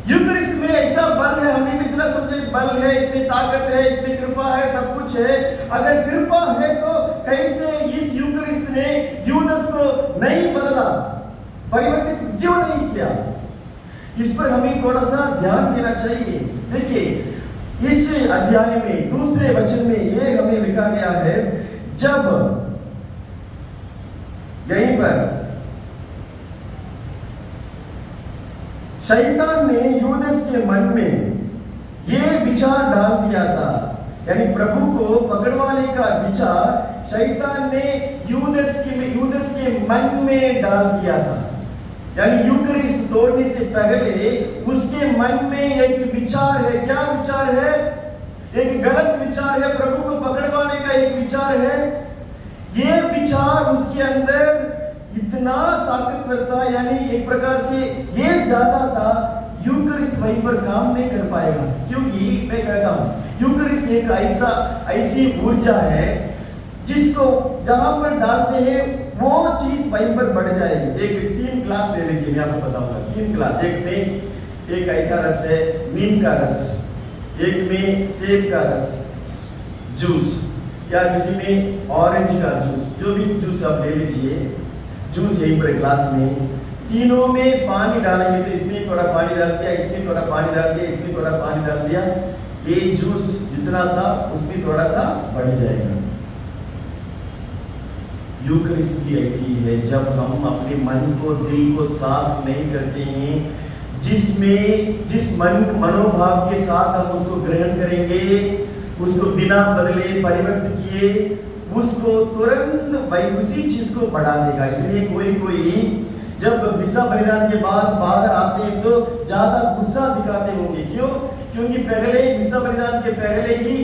यूकरिस्ट में ऐसा बल है, हमने भी इतना समझे बल है, इसमें ताकत है, इसमें कृपा है, सब कुछ है। अगर कृपा है तो कैसे इस यूकरिस्ट ने यूदास को नहीं बदला, परिवर्तित क्यों नहीं किया? इस पर हमें थोड़ा सा ध्यान देना चाहिए। देखिए इस अध्याय में दूसरे वचन में ये हमें लिखा गया है, जब यहीं पर शैतान ने यूदास के मन में ये विचार डाल दिया था, यानी प्रभु को पकड़वाने का विचार शैतान ने यूदास के मन में डाल दिया था। यानी यूकरिस्ट तोड़ने से पहले उसके मन में एक विचार है। क्या विचार है? एक गलत विचार है, प्रभु को पकड़वाने का एक विचार है। ये विचार उसके अंदर इतना ताकतवर था, यानी एक प्रकार से ये ज्यादा था, यूकरिस्ट वहीं पर काम नहीं कर पाएगा। क्योंकि मैं कहता हूं यूकरिस्ट एक ऐसी ऊर्जा है जिसको जहां पर डालते हैं वो चीज वहीं पर बढ़ जाएगी। एक 3 ग्लास ले लीजिए, मैं आपको बताऊंगा 3 ग्लास। एक में एक ऐसा रस है नीम का रस, एक में सेब का रस जूस, या किसी में ऑरेंज का जूस, जो भी जूस आप ले लीजिए, जूस यहीं पर ग्लास में, तीनों में पानी डालेंगे तो इसमें थोड़ा पानी डाल दिया, इसमें थोड़ा पानी डाल दिया, इसमें थोड़ा पानी डाल दिया, ये जूस जितना था उसमें थोड़ा सा बढ़ जाएगा। यूकरिस्ट भी ऐसी है, जब हम अपने मन को, दिल को साफ नहीं करते हैं, जिस मनोभाव के साथ हम उसको ग्रहण करेंगे, उसको बिना बदले परिवर्तित किए, उसको तुरंत भाई उसी चीज को बढ़ा देगा। इसलिए कोई जब विसा बलिदान के बाद बाहर आते हैं तो ज्यादा गुस्सा दिखाते होंगे। क्यों? क्योंकि पहले विसा बलिदान के पहले ही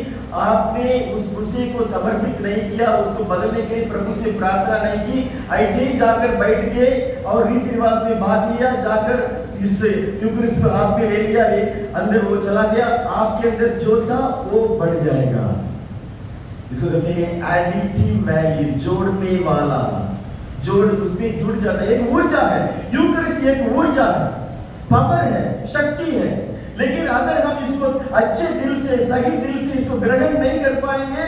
आपने उस गुस्से को समर्पित नहीं किया, उसको बदलने के लिए प्रभु से प्रार्थना नहीं की, ऐसे ही जाकर बैठ गए और रीति रिवाज में भाग लिया, जाकर इस यूकरिस्ट को हाथ में ले लिया, अंदर वो चला गया, आपके अंदर जो था वो बढ़ जाएगा। इसको कहते हैं एडिटिव वैल्यू, जोड़ने वाला। जोड़ उसमें जुड़ जाता है। एक ऊर्जा है, यूकरिस्ट एक ऊर्जा है, पावर है, शक्ति है। लेकिन अगर हम इसको अच्छे दिल से, सही दिल से इसको ग्रहण नहीं कर पाएंगे,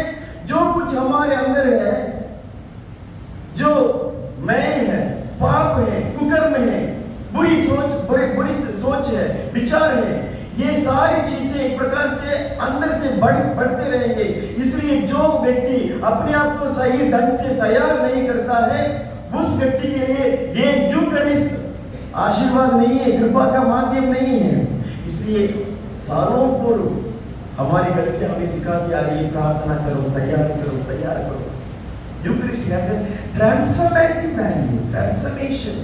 जो कुछ हमारे अंदर है, जो मैं है, पाप है, कुकर्म है, बुरी सोच है, विचार है, ये सारी चीजें एक प्रकार से अंदर से बढ़ते रहेंगे। इसलिए जो व्यक्ति अपने आप को सही ढंग से तैयार नहीं करता है, उस व्यक्ति के लिए ये यूकरिस्ट आशीर्वाद नहीं है, कृपा का माध्यम नहीं है। इसलिए सालों पूर्व हमारे घर से हमें सिखाती आ रही है, प्रार्थना करो, तैयार करो। Eucharist has a transformative value, transformation,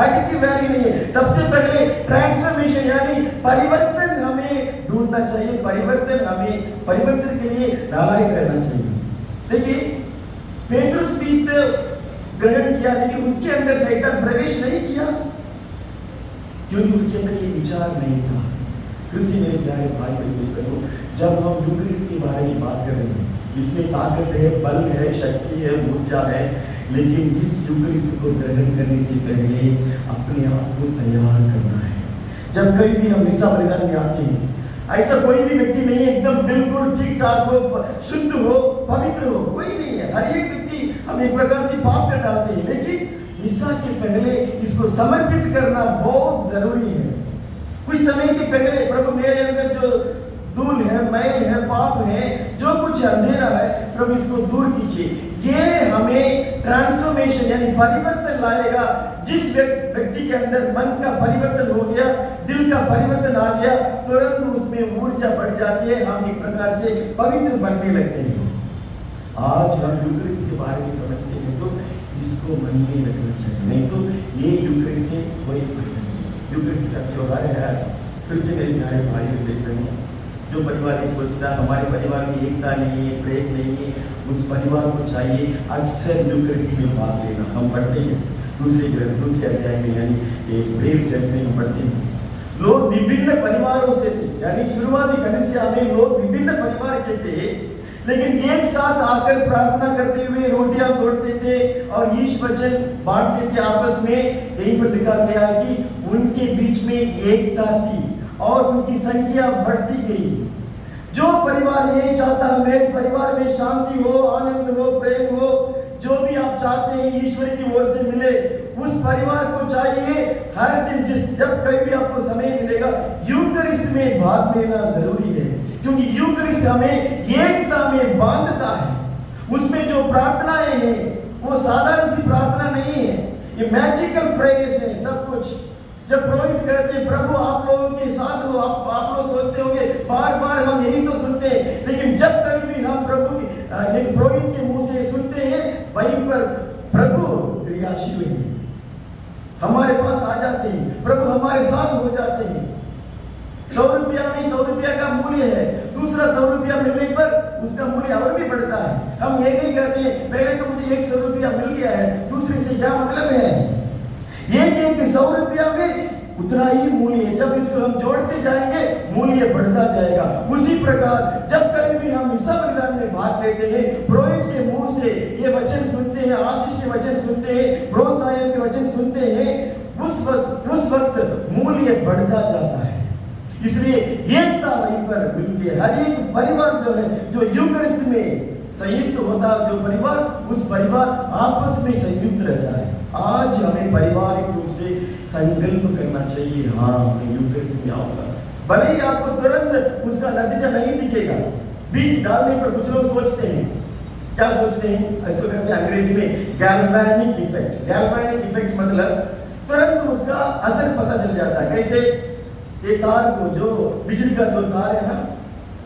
additive value नहीं है। सबसे पहले ट्रांसफॉर्मेशन यानी परिवर्तन हमें ढूंढना चाहिए, परिवर्तन के लिए लालायित रहना चाहिए। देखिए पेट्रुस भी ग्रहण किया, लेकिन उसके अंदर शैतान प्रवेश नहीं किया, क्योंकि उसके अंदर ये विचार नहीं था। क्रिश्चियन मेरे प्यारे भाई बहनों, जब हम यूकरिस्ट के बारे में बात कर रहे हैं, इसमें ताकत है, बल है, शक्ति है, ऊर्जा है, लेकिन इस यूकरिस्ट को ग्रहण करने से पहले अपने आप को तैयार करना है। जब कहीं भी हम मिसा बलिदान में आते हैं, ऐसा कोई भी व्यक्ति नहीं है एकदम बिल्कुल ठीक ठाक हो, शुद्ध हो, पवित्र हो, कोई नहीं है। हर एक व्यक्ति हम एक प्रकार से पाप कर डालते हैं, लेकिन मिसा के पहले इसको समर्पित करना बहुत जरूरी है। कुछ समय के पहले प्रभु मेरे अंदर जो धूल है, मैल है, पाप है, जो कुछ अंधेरा है, प्रभु इसको दूर कीजिए। ये हमें ट्रांसफॉर्मेशन यानी परिवर्तन लाएगा। जिस व्यक्ति के अंदर मन का परिवर्तन हो गया, दिल का परिवर्तन आ गया, तुरंत उसमें ऊर्जा बढ़ जाती है, हम एक प्रकार से पवित्र बनने लगते हैं। आज हम यूकरिस्ट के बारे में समझते हैं तो इसको मन में रखना चाहिए, नहीं तो ये यूकरिस्ट से कोई फायदा नहीं। यूकरिस्ट का त्योहार है, फिर से मेरे प्यारे भाई देख रहे हैं, जो परिवार ये सोचता है हमारे परिवार में एकता नहीं है, प्रेम नहीं है, उस परिवार को चाहिए अक्सर यूकरिस्ट में भाग लेना। हम पढ़ते हैं दूसरे अध्याय में, यानी एक प्रेम चरित्र में हम पढ़ते हैं, लोग विभिन्न परिवारों से थे, यानी शुरुआती कलीसिया में लोग विभिन्न परिवार के थे, लेकिन एक साथ आकर प्रार्थना करते हुए रोटियां तोड़ते थे और ईश्वर वचन बांटते थे आपस में। यहीं पर लिखा गया है कि उनके बीच में एकता थी और उनकी संख्या बढ़ती गई। जो परिवार ये चाहता है मेरे परिवार में शांति हो, आनंद हो, प्रेम हो, जो भी आप चाहते हैं ईश्वर की ओर से मिले, उस परिवार को चाहिए हर दिन जब कहीं भी आपको समय मिलेगा यूकरिस्ट में भाग लेना जरूरी है, क्योंकि यूकरिस्ट हमें एकता में बांधता है। उसमें जो प्रार्थनाएं हैं वो साधारण सी प्रार्थना नहीं है, ये मैजिकल प्रेयर्स है। सब कुछ जब पुरोहित कहते हैं प्रभु आप लोगों के साथ हो, आप लोग सोचते होंगे बार बार हम यही तो सुनते हैं, लेकिन जब कभी भी हम प्रभु एक पुरोहित के मुंह से सुनते हैं, वहीं पर प्रभु क्रियाशील है, हमारे पास आ जाते हैं, प्रभु हमारे साथ हो जाते हैं। 100 रुपया में 100 रुपया का मूल्य है, दूसरा 100 रुपया मिलने पर उसका मूल्य और भी बढ़ता है। हम ये नहीं कहते पहले तो मुझे 100 रुपया मिल गया है, दूसरे से क्या मतलब है। एक 100 रुपया में उतना ही मूल्य है, जब इसको हम जोड़ते जाएंगे मूल्य बढ़ता जाएगा। उसी प्रकार जब कभी भी हम मिसा बलिदान में भाग लेते हैं, पुरोहित के मुंह से ये वचन सुनते हैं, आशीष के वचन सुनते हैं, प्रोत्साहन के वचन सुनते हैं, उस वक्त मूल्य बढ़ता जाता है। इसलिए एकता वहीं पर मिलती है। हर एक परिवार जो है, जो यूकरिस्ट में संयुक्त होता है, जो परिवार, उस परिवार आपस में संयुक्त रहता है। आज हमें पारिवारिक रूप से संकल्प करना चाहिए, हाँ मैं यूकरिस्ट में आऊंगा। भले ही आपको तुरंत उसका नतीजा नहीं दिखेगा, बीज डालने पर कुछ लोग सोचते हैं, क्या सोचते हैं, इसको कहते हैं अंग्रेजी में गैल्वेनिक इफेक्ट। गैल्वेनिक इफेक्ट मतलब तुरंत उसका असर पता चल जाता है। कैसे, ये तार को, जो बिजली का जो तार है ना,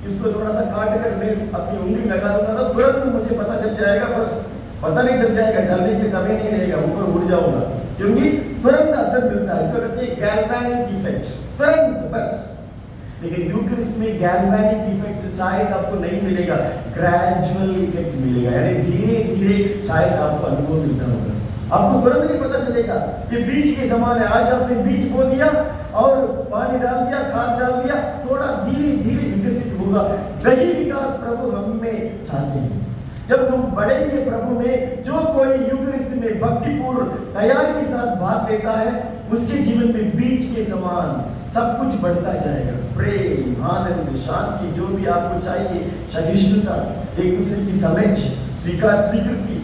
इसको थोड़ा सा काट कर मैं अपनी उंगली लगा दूंगा तो तुरंत मुझे पता चल जाएगा, बस पता नहीं चल जाएगा, चलने के समय नहीं रहेगा, ऊपर उड़ जाऊंगा, क्योंकि तुरंत असर मिलता है। इसको कहते हैं गैल्वेनिक इफेक्ट, तुरंत बस। लेकिन यूकरिस्ट में गैल्वेनिक इफेक्ट शायद आपको नहीं मिलेगा, ग्रेजुअल इफेक्ट मिलेगा, यानी धीरे धीरे शायद आपको अनुभव मिलता होगा। आपको तुरंत नहीं पता चलेगा कि बीज के समान है। आज आपने बीज बो दिया और पानी डाल दिया, खाद डाल दिया, थोड़ा धीरे धीरे विकसित होगा। वही विकास प्रभु हम में चाहते हैं। जब हम बढ़ेंगे प्रभु में, जो कोई यूकरिस्ट में भक्तिपूर्ण तैयारी के साथ भाग लेता है, उसके जीवन में बीज के समान सब कुछ बढ़ता जाएगा। प्रेम, आनंद, शांति, जो भी आपको चाहिए, सहिष्णुता, एक दूसरे की समझ, स्वीकृति,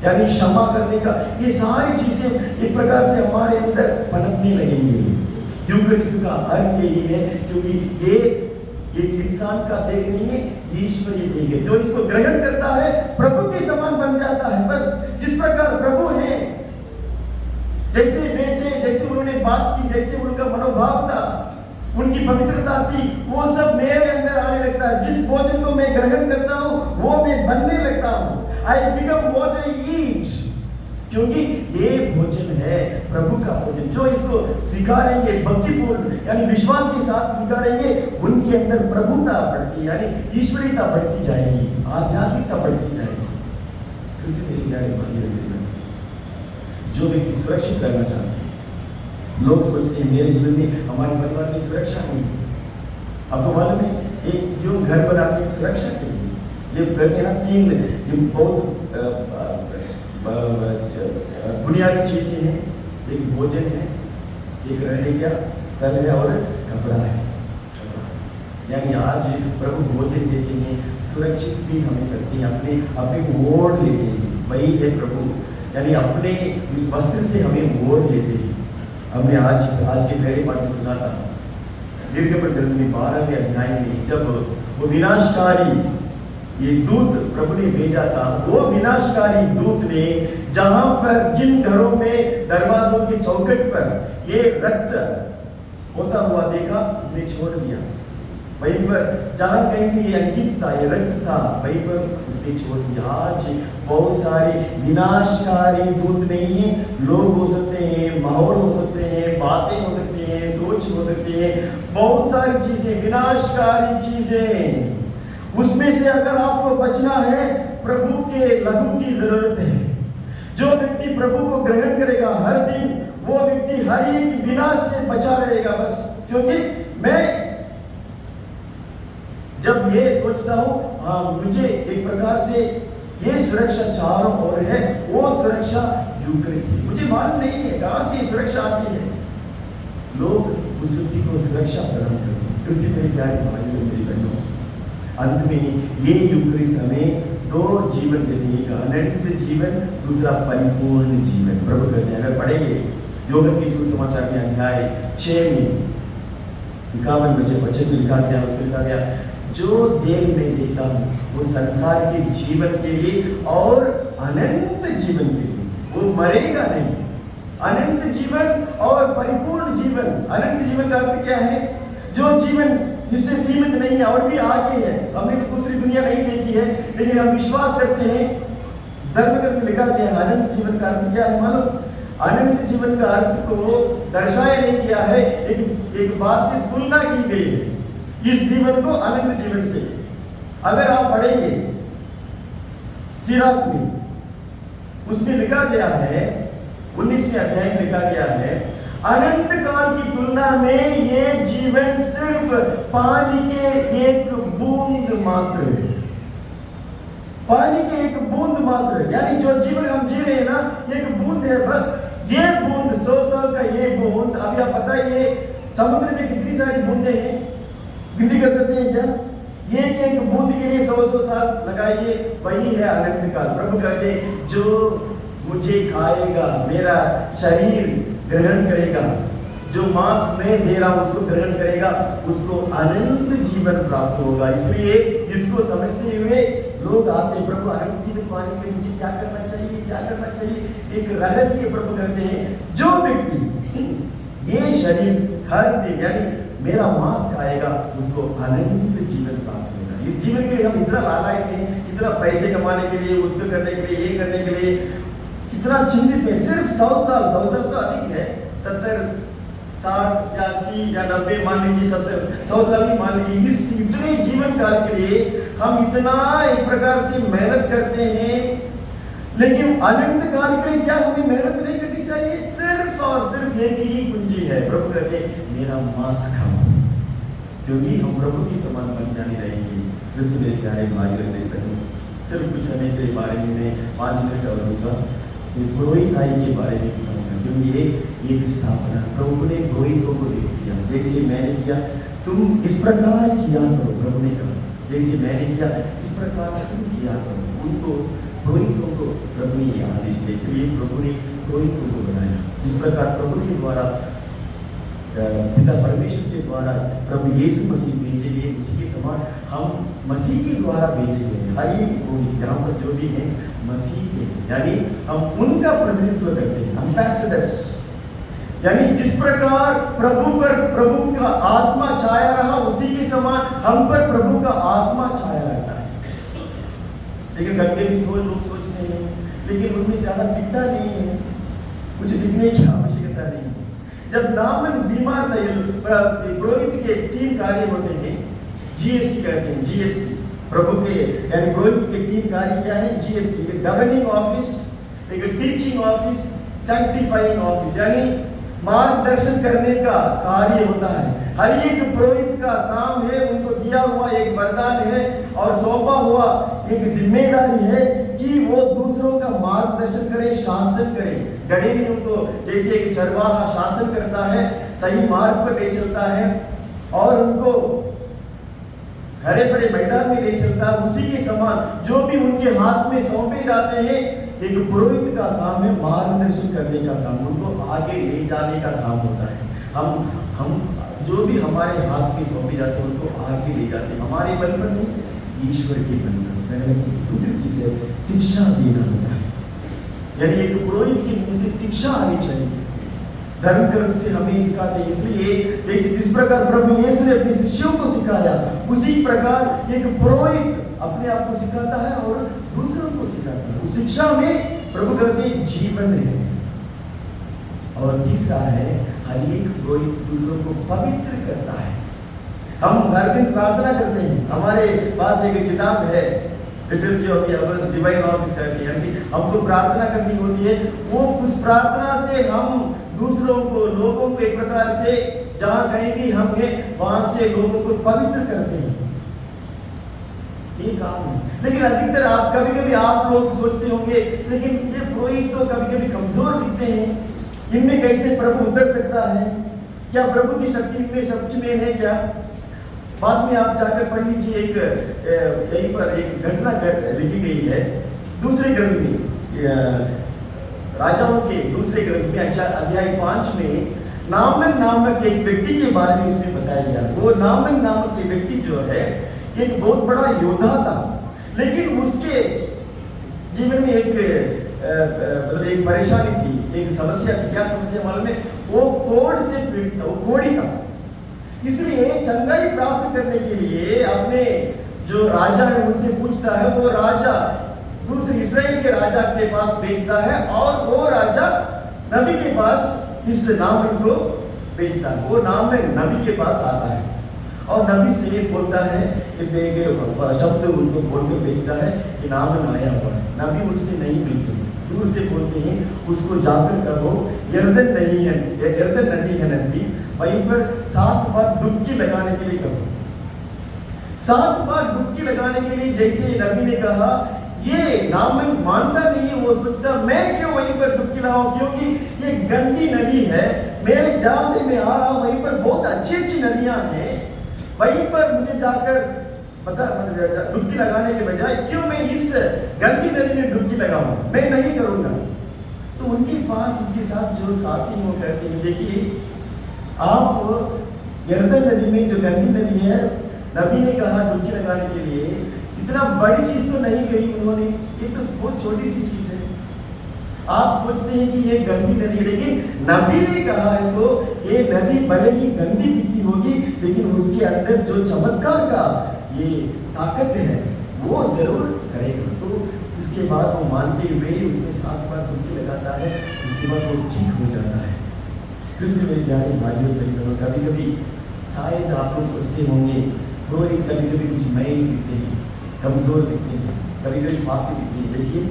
यानी क्षमा करने का, ये सारी चीजें एक प्रकार से हमारे अंदर पनपने लगेंगे। यूकरिस्ट का अर्थ यही है, क्योंकि ये एक इंसान का देह नहीं है, ईश्वरीय देह है। जो इसको ग्रहण करता है प्रभु के समान बन जाता है। बस जिस प्रकार प्रभु है, जैसे वे थे, जैसे उन्होंने बात की, जैसे उनका मनोभाव था, उनकी पवित्रता थी, वो सब मेरे अंदर आने लगता है। जिस भोजन को मैं ग्रहण करता हूँ वो मैं बनने लगता हूँ। I become what I eat, क्योंकि ये भोजन है प्रभु का भोजन। जो इसको स्वीकारेंगे भक्तिपूर्ण यानी विश्वास के साथ स्वीकारेंगे, उनके अंदर प्रभुता बढ़ती, यानी ईश्वरीयता बढ़ती जाएगी, आध्यात्मिकता बढ़ती जाएगी। मेरी प्यारी भाई, जो व्यक्ति सुरक्षित रहना चाहते हैं, लोग सोचते हैं मेरे जीवन में हमारे परिवार की सुरक्षा नहीं है। आपको मालूम है, एक जो घर बनाने की सुरक्षा के लिए ये कहते हैं 3 बहुत बुनियादी चीजें हैं। एक भोजन है, एक रहने का स्थल है और कपड़ा है। यानी आज प्रभु भोजन देते हैं, सुरक्षित भी हमें करते हैं, अपने मोड़ लेते हैं, वही है प्रभु, यानी अपने इस वस्त्र से हमें मोड़ लेते हैं। हमने आज के पहले पाठ में सुना था, निर्गमन ग्रंथ में 12वें अध्याय में, जब वो विनाशकारी ये दूत प्रभु ने भेजा था, वो विनाशकारी दूत ने जहां पर जिन घरों में दरवाजों के चौखट पर ये रक्त होता हुआ देखा, उसने छोड़ दिया। वहीं पर जहां कहीं भी ये अंकित था, ये रक्त था, वहीं पर उसने छोड़ दिया। आज बहुत सारे विनाशकारी दूत नहीं है, लोग हो सकते हैं, माहौल हो सकते हैं, बातें हो सकती हैं, सोच हो सकती है, बहुत सारी चीजें विनाशकारी चीजें। उसमें से अगर आपको बचना है, प्रभु के लहू की जरूरत है। जो व्यक्ति प्रभु को ग्रहण करेगा हर दिन, वो व्यक्ति हर एक विनाश से बचा रहेगा। बस क्योंकि मैं जब ये सोचता हूं, हाँ मुझे एक प्रकार से ये सुरक्षा चारों ओर है, वो सुरक्षा यूकरिस्ट है। मुझे मालूम नहीं है कहां से सुरक्षा आती है। लोग उस व्यक्ति को सुरक्षा प्रदान करते हैं। क्रिस्ती मेरे प्यारे भाइयों, मेरी बहनों, अंत में ये यूकरिस्ट हमें 2 जीवन देते हैं, एक अनंत जीवन, दूसरा परिपूर्ण जीवन। प्रभु कहते हैं, अगर पढ़ेंगे योहन्ना की सुसमाचार के अध्याय 6 में 51 वचन में लिखा गया, उसमें लिखा गया, जो देह में देता हूं वो संसार के जीवन के लिए और अनंत जीवन के लिए, वो मरेगा नहीं। अनंत जीवन और परिपूर्ण जीवन। अनंत जीवन का अर्थ क्या है? जो जीवन जिससे सीमित नहीं है और भी आगे है। हमने तो दूसरी दुनिया नहीं देखी है, लेकिन हम विश्वास करते हैं। धर्मग्रंथ में लिखा गया है अनंत जीवन का अर्थ क्या है मालूम? अनंत जीवन का अर्थ को दर्शाया नहीं गया है, एक बात से तुलना की गई है, इस जीवन को अनंत जीवन से। अगर आप पढ़ेंगे सिरात में, उसमें लिखा गया है 19वें अध्याय में लिखा गया है, अनंत काल की तुलना में ये जीवन सिर्फ पानी के एक बूंद मात्र है। पानी के एक बूंद मात्र, यानी जो जीवन हम जी रहे हैं ना, एक बूंद है बस। ये बूंद 100 साल का ये बूंद, अभी आप पता है ये समुद्र में कितनी सारी बूंदे हैं, गिनती कर सकते हैं क्या? ये एक बूंद के लिए 100 साल लगाइए, वही है अनंत काल। प्रभु कहते हैं, जो मुझे खाएगा, मेरा शरीर ग्रहण करेगा, जो मांस मैं दे रहा हूं उसको ग्रहण करेगा, उसको अनंत जीवन प्राप्त होगा। इसलिए इसको समझते हुए लोग आते, प्रभु अनंत जीवन पाने के लिए मुझे क्या करना चाहिए, क्या करना चाहिए? एक रहस्य प्रभु कहते हैं, जो व्यक्ति ये शरीर हर दिन यानी मेरा मांस खाएगा, उसको अनंत जीवन प्राप्त होगा। इस जीवन के लिए हम इतना लालायित हैं, इतना पैसे कमाने के लिए, उसको करने के लिए, ये करने के लिए कितना चिंतित है। सिर्फ 100 साल तो अधिक है, 70, 60 या 80 या 90 मान लीजिए, 70, 100 साल ही मान लीजिए। इस इतने जीवन काल के लिए हम इतना एक प्रकार से मेहनत करते हैं, लेकिन अनंत काल के लिए क्या हमें मेहनत नहीं करनी चाहिए? सिर्फ और सिर्फ एक ही कुंजी है। प्रभु कहते हैं, मेरा मांस खाओ, क्योंकि हम प्रभु की समान बन जाने रहेंगे। मेरे प्यारे भाई और बहनों, सिर्फ कुछ समय के बारे में मैं 5 मिनट और दूंगा। पुरोहिताई के बारे में बताऊंगा, क्योंकि ये एक स्थापना प्रभु ने पुरोहितों को दे दिया। जैसे मैंने किया तुम इस प्रकार किया करो, प्रभु ने कहा जैसे मैंने किया इस प्रकार तुम किया करो। उनको पुरोहितों को प्रभु ने ये आदेश दिया, इसलिए प्रभु ने पुरोहितों को बनाया। जिस प्रकार प्रभु के द्वारा पिता परमेश्वर के द्वारा प्रभु यीशु मसीह भेजे गए, उसी के समान हम मसीह के द्वारा भेजे गए। हर एक पुरोहित यहाँ पर जो भी है मसीह के, यानी हम उनका प्रतिनिधित्व करते हैं, एम्बेसडर्स। यानी जिस प्रकार प्रभु पर प्रभु का आत्मा छाया रहा, उसी के समान हम पर प्रभु का आत्मा छाया रहता है। लेकिन कभी भी लोग सोचते हैं लेकिन उनमें ज्यादा दिखता नहीं है, कुछ दिखने की आवश्यकता नहीं है। जब नामन बीमार था, पुरोहित के 3 कार्य होते हैं, जीएसटी कहते हैं, जीएसटी प्रभु के, यानी पुरोहित के 3 कार्य क्या है? जीएसटी, एक गवर्निंग ऑफिस, एक टीचिंग ऑफिस, सैंक्टिफाइंग ऑफिस, यानी मार्गदर्शन करने का कार्य होता है। हर एक पुरोहित का काम है, उनको दिया हुआ एक वरदान है और सौंपा हुआ एक जिम्मेदारी है कि वो दूसरों का मार्गदर्शन करे, शासन करे। डरे नहीं उनको, जैसे एक चरवाहा शासन करता है, सही मार्ग पर ले चलता है और उनको हरे भरे मैदान में ले चलता है, उसी के समान जो भी उनके हाथ में सौंपे जाते हैं, एक पुरोहित का काम है मार्गदर्शन करने का काम, उनको आगे ले जाने का काम होता है। हम जो भी हमारे हाथ में सौंपे जाते हैं उनको आगे ले जाते हैं, हमारे बल पर नहीं, ईश्वर के बल पर। दूसरी चीज है शिक्षा देना होता है, यानी एक पुरोहित के मुंह से शिक्षा आनी चाहिए, धर्म कर्म से हमें सिखाते हैं। इसलिए जैसे जिस प्रकार प्रभु यीशु ने अपने शिष्यों को सिखाया, उसी प्रकार एक पुरोहित अपने आप को सिखाता है और दूसरों को सिखाता है। उस शिक्षा में प्रभु कहते हैं जीवन है। और तीसरा है हर एक पुरोहित दूसरों को पवित्र करता है। हम हर दिन प्रार्थना करते हैं, हमारे पास एक किताब है literature of the hours, divine office कहते हैं, हमको प्रार्थना करनी होती है। वो उस प्रार्थना से हम दूसरों को, लोगों को एक प्रकार से जहां कहीं भी हम हैं वहां से लोगों को पवित्र करते हैं, ये काम है। लेकिन अधिकतर आप कभी-कभी आप लोग सोचते होंगे लेकिन ये पुरोहित तो कभी-कभी कमजोर दिखते हैं, इनमें कैसे प्रभु उतर सकता है? क्या प्रभु की शक्ति इनमें सच में है क्या? बाद में आप जाकर पढ़ लीजिए, एक यहीं पर एक घटना लिखी गई है दूसरे ग्रंथ में, राजाओं के दूसरे ग्रंथ में अध्याय 5 में नामन नामक एक व्यक्ति के बारे में उसमें बताया गया। वो नामन नामक के व्यक्ति जो है एक बहुत बड़ा योद्धा था, लेकिन उसके जीवन में एक परेशानी थी, एक समस्या थी। क्या समस्या मालूम है? वो कोढ़ से पीड़ित था, वो कोढ़ी था। इसलिए चंगाई प्राप्त करने के लिए अपने जो राजा है उनसे पूछता है, वो राजा दूसरे इस्राएल के राजा के पास भेजता है और वो राजा नबी के पास इस नामन को भेजता है। वो नामन नबी के पास आता है और नबी से बोलता है कि शब्द उनको बोलकर भेजता है कि नामन आया हुआ है। नबी उनसे नहीं मिलते, दूर से बोलते हैं उसको जाकर कहो यरदन नहीं है, यरदन नदी है नजदीक, वहीं पर 7 बार डुबकी लगाने के लिए कहो। 7 बार डुबकी लगाने के लिए जैसे नबी ने कहा, ये नामन मानता नहीं है, वो सोचता मैं क्यों वहीं पर डुबकी लगाऊं, क्योंकि ये गंदी नदी है, मेरे जहां से मैं आ रहा हूं वहीं पर बहुत अच्छी नदियां हैं, वहीं पर मुझे जाकर पता डुबकी लगाने के बजाय क्यों मैं इस गंदी नदी में डुबकी लगाऊं, मैं नहीं करूंगा। तो उनके पास उनके साथ जो साथी वो कहते हैं, देखिए आप यरदन नदी में जो गंदी नदी है, नबी ने कहा डुबकी लगाने के लिए, इतना बड़ी चीज तो नहीं कही उन्होंने, ये तो बहुत छोटी सी चीज है। आप सोचते हैं कि ये गंदी नदी, लेकिन नबी ने कहा है तो ये नदी भले ही गंदी दिखती होगी, लेकिन उसके अंदर जो चमत्कार का ये ताकत है वो जरूर करेगा। तो उसके बाद वो मानते हुए उसमें 7 बार डुबकी लगाता है, उसके बाद वो ठीक हो जाता है। कृष्ण में प्यारे भाइयों बहनों, कभी कभी शायद आप लोग सोचते होंगे पुरोहित कभी कभी कुछ नए दिखते हैं, कमजोर दिखते हैं, कभी कभी पापी दिखते हैं, लेकिन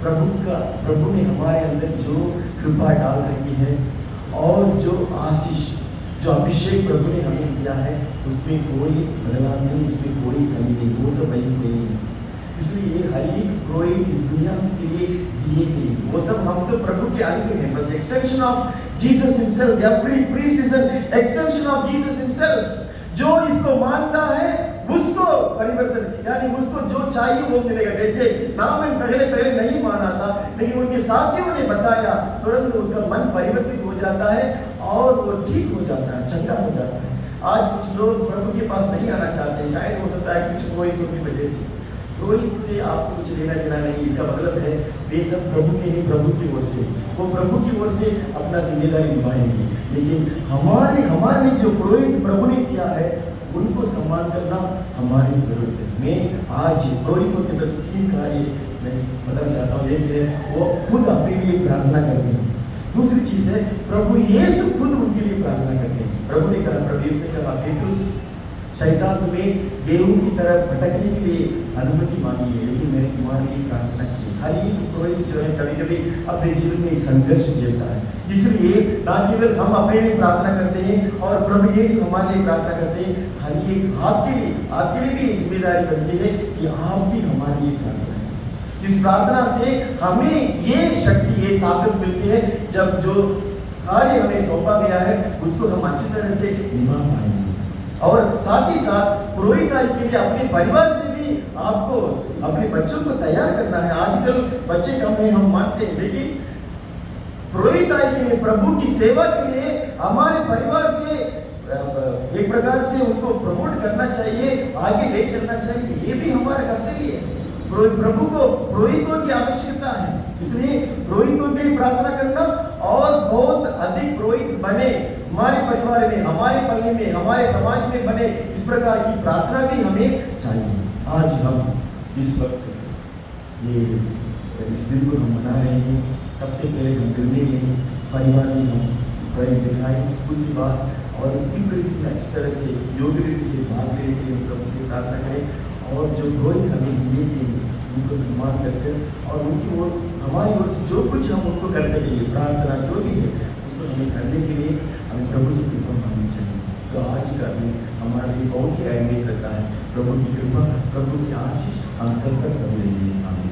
प्रभु ने हमारे अंदर जो कृपा डाल रखी है और जो आशीष, जो अभिषेक प्रभु ने हमें दिया है, उसमें कोई बदलाव नहीं, उसमें कोई कमी नहीं, वो तो वही नहीं है। इसलिए हर एक पुरोहित इस दुनिया के लिए दिए गए, वो सब हम तो प्रभु के अंग हैं, बस एक्सटेंशन ऑफ जीसस हिमसेल्फ, या priest is an extension of Jesus himself. जो इसको मानता है उसको परिवर्तन, यानी उसको जो चाहिए वो मिलेगा। जैसे नामान पहले नहीं माना था, लेकिन उनके साथियों ने बताया, तुरंत उसका मन परिवर्तित हो जाता है और वो ठीक हो जाता है, चंगा हो जाता है। आज कुछ लोग प्रभु के पास नहीं आना चाहते, शायद हो सकता है कि कुछ पुरोहितों की वजह से। पुरोहित से आपको कुछ लेना देना नहीं, इसका मतलब है वे सब प्रभु के नहीं, प्रभु की ओर से, वो प्रभु की ओर से अपना जिम्मेदारी निभाएंगे। लेकिन हमारे जो पुरोहित प्रभु ने दिया है उनको सम्मान करना हमारी जरूरत है। मैं आज पुरोहितों के प्रति 3 कार्य मैं बताना चाहता हूँ। एक है वो खुद अपने लिए प्रार्थना करते हैं। दूसरी चीज है प्रभु यीशु खुद उनके लिए प्रार्थना करते हैं। प्रभु ने कहा, प्रभु यीशु ने कहा, पेतरुस, शैतान तुम्हें गेहूं की तरह भटकने के लिए अनुमति मांगी है, लेकिन मैंने तुम्हारे लिए प्रार्थना की। हर एक पुरोहित जो है कभी कभी अपने जीवन में संघर्ष झेलता है, इसलिए ना केवल हम अपने लिए प्रार्थना करते हैं और प्रभु यीशु हमारे लिए प्रार्थना करते हैं, हर एक आपके लिए भी जिम्मेदारी बनती है कि आप भी हमारे लिए प्रार्थना करें। इस प्रार्थना से हमें ये शक्ति, ये ताकत मिलती है, जब जो कार्य हमें सौंपा गया है उसको हम अच्छी तरह से निभा पाएंगे। और साथ ही साथ पुरोहित के लिए अपने परिवार से भी आपको अपने बच्चों को तैयार करना है। आजकल बच्चे कम हैं, हम मानते हैं, लेकिन पुरोहित के लिए, प्रभु की सेवा के लिए हमारे परिवार से एक प्रकार से उनको प्रमोट करना चाहिए, आगे ले चलना चाहिए। ये भी हमारा कर्तव्य है। प्रभु को पुरोहितों की आवश्यकता है, इसलिए पुरोहितों के लिए प्रार्थना करना और बहुत अधिक पुरोहित बने, हमारे परिवार में, हमारे पल्ले में, हमारे समाज में बने, इस प्रकार की प्रार्थना भी हमें चाहिए। आज हम इस वक्त इस दिन को हम मना रहे हैं। सबसे पहले हम मिलने में परिवार में हम प्रेम दिखाएं, दूसरी बात और अच्छी तरह से योग्य रीति से भाग लेने के लिए प्रभु से प्रार्थना करें, और जो पुरोहित हमें दिए थे उनको सम्मान करके और उनकी ओर, हमारी ओर से जो कुछ हम उनको कर सकेंगे, प्रार्थना जो भी है उसको हमें करने के लिए हमें प्रभु से कृपा मांगनी चाहिए। तो आज का दिन हमारे लिए बहुत ही अहमियत रखता है। प्रभु की कृपा, प्रभु की आशीष हम सब तक बनी रही है।